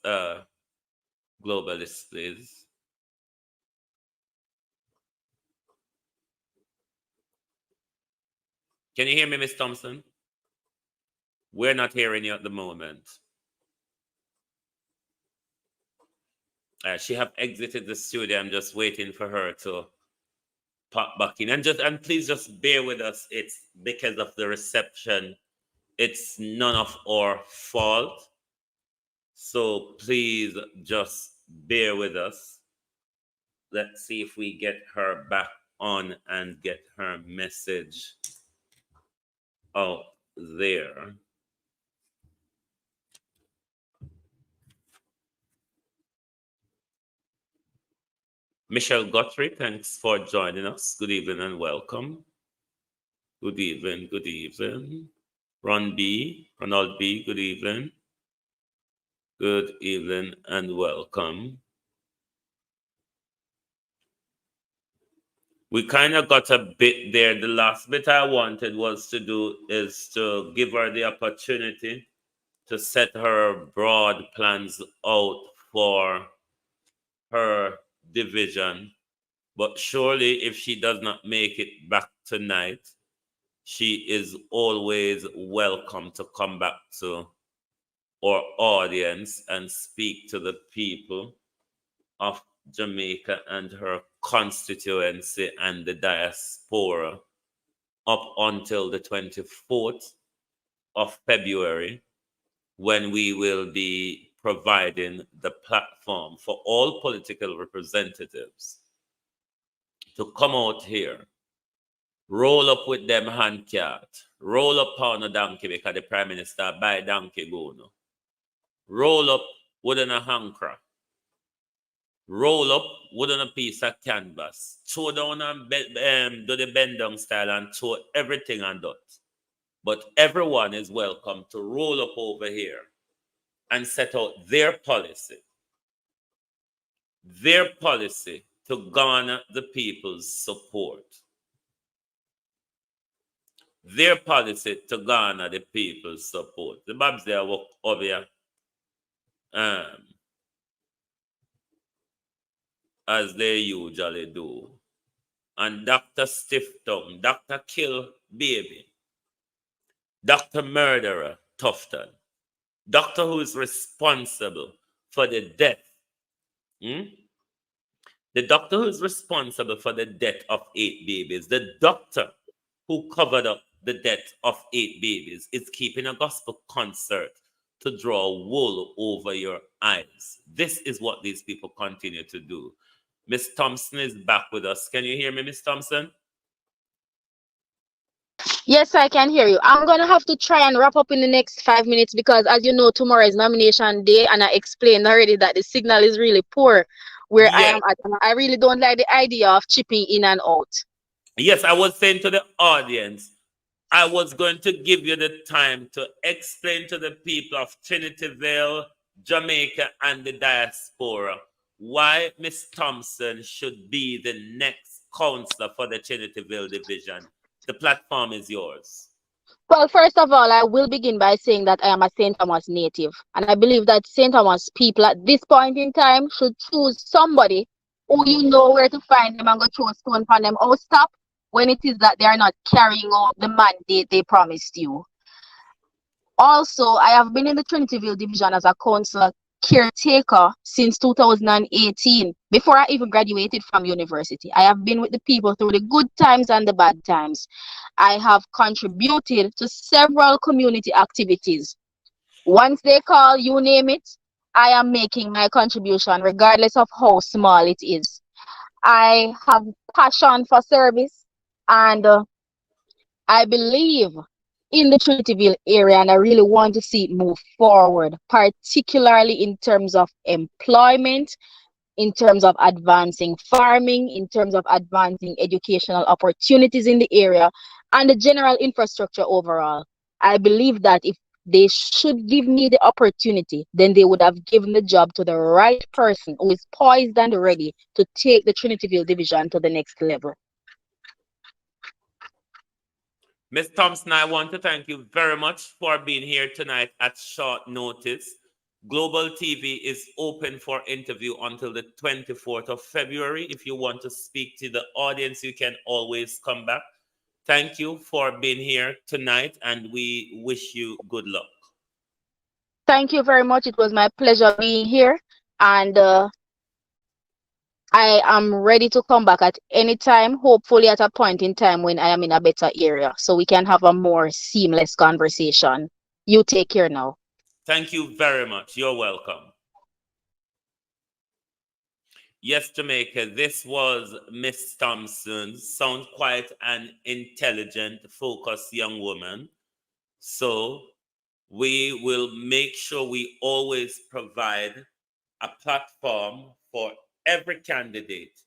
Speaker 5: globalists, please. Can you hear me, Ms. Thompson? We're not hearing you at the moment. She have exited the studio. I'm just waiting for her to pop back in. And please just bear with us. It's because of the reception. It's none of our fault. So please just bear with us. Let's see if we get her back on and get her message out there. Michelle Guthrie, thanks for joining us. Good evening and welcome. Good evening, good evening. Ronald B, good evening. Good evening and welcome. We kind of got a bit there. The last bit I wanted was to do is to give her the opportunity to set her broad plans out for her division. But surely if she does not make it back tonight, she is always welcome to come back to our audience and speak to the people of Jamaica and her constituency and the diaspora up until the 24th of February, when we will be providing the platform for all political representatives to come out here, roll up with them hand cart, roll up on a donkey because the Prime Minister buy donkey go no. Roll up wooden a hankra. Roll up wooden a piece of canvas. Throw down and do the bend down style and throw everything on that. But everyone is welcome to roll up over here and set out their policy. Their policy to garner the people's support. Their policy to garner the people's support. The Babs there walk over here. as they usually do. And Dr. Stiff Tongue, Dr. Kill Baby, Dr. Murderer Tufton, doctor who is responsible for the death. The doctor who is responsible for the death of 8 babies, the doctor who covered up the death of 8 babies, is keeping a gospel concert to draw wool over your eyes. This is what these people continue to do. Miss Thompson is back with us. Can you hear me, Miss Thompson?
Speaker 11: Yes, I can hear you. I'm going to have to try and wrap up in the next 5 minutes because, as you know, tomorrow is nomination day, and I explained already that the signal is really poor where I am at. I really don't like the idea of chipping in and out.
Speaker 5: Yes, I was saying to the audience, I was going to give you the time to explain to the people of Trinityville, Jamaica, and the diaspora why Miss Thompson should be the next counselor for the Trinityville division. The platform is yours.
Speaker 11: Well, first of all, I will begin by saying that I am a St. Thomas native, and I believe that St. Thomas people at this point in time should choose somebody who you know where to find them and go throw a stone upon them or stop when it is that they are not carrying out the mandate they promised you. Also, I have been in the Trinityville division as a councillor caretaker since 2018, before I even graduated from university. I have been with the people through the good times and the bad times. I have contributed to several community activities. Once they call, you name it, I am making my contribution, regardless of how small it is. I have passion for service, and I believe in the Trinityville area, and I really want to see it move forward, particularly in terms of employment, in terms of advancing farming, in terms of advancing educational opportunities in the area, and the general infrastructure overall. I believe that if they should give me the opportunity, then they would have given the job to the right person who is poised and ready to take the Trinityville division to the next level.
Speaker 5: Ms. Thompson, I want to thank you very much for being here tonight at short notice. Global TV is open for interview until the 24th of February. If you want to speak to the audience, you can always come back. Thank you for being here tonight, and we wish you good luck.
Speaker 11: Thank you very much. It was my pleasure being here, and I am ready to come back at any time, hopefully at a point in time when I am in a better area, so we can have a more seamless conversation. You take care now.
Speaker 5: Thank you very much. You're welcome. Yes, Jamaica, this was Miss Thompson. Sound quite an intelligent, focused young woman. So we will make sure we always provide a platform for every candidate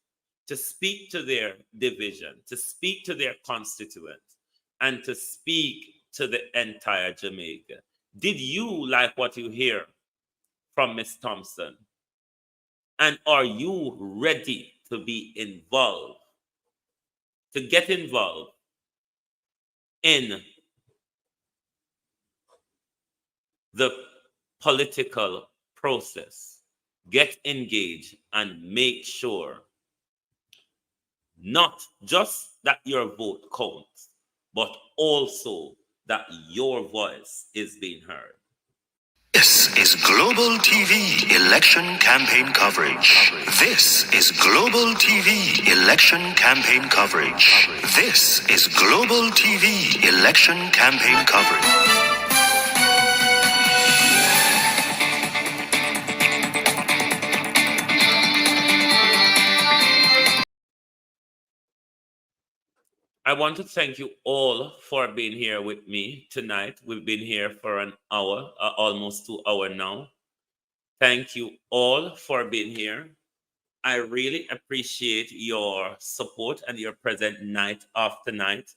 Speaker 5: to speak to their division, to speak to their constituents, and to speak to the entire Jamaica. Did you like what you hear from Miss Thompson? And are you ready to be involved, to get involved in the political process? Get engaged and make sure not just that your vote counts, but also that your voice is being heard.
Speaker 4: This is Global TV election campaign coverage. This is Global TV election campaign coverage. This is Global TV election campaign coverage.
Speaker 5: I want to thank you all for being here with me tonight. We've been here for an hour, almost 2 hours now. Thank you all for being here. I really appreciate your support and your present night after night.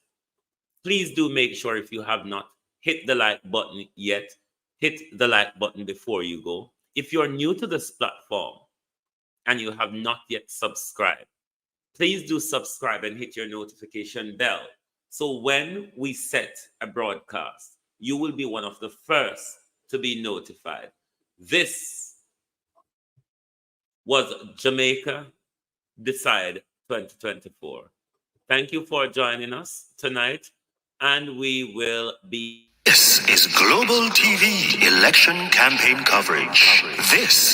Speaker 5: Please do make sure, if you have not hit the like button yet, hit the like button before you go. If you're new to this platform and you have not yet subscribed, please do subscribe and hit your notification bell. So when we set a broadcast, you will be one of the first to be notified. This was Jamaica Decide 2024. Thank you for joining us tonight, and we will be...
Speaker 4: This is Global TV election campaign coverage. This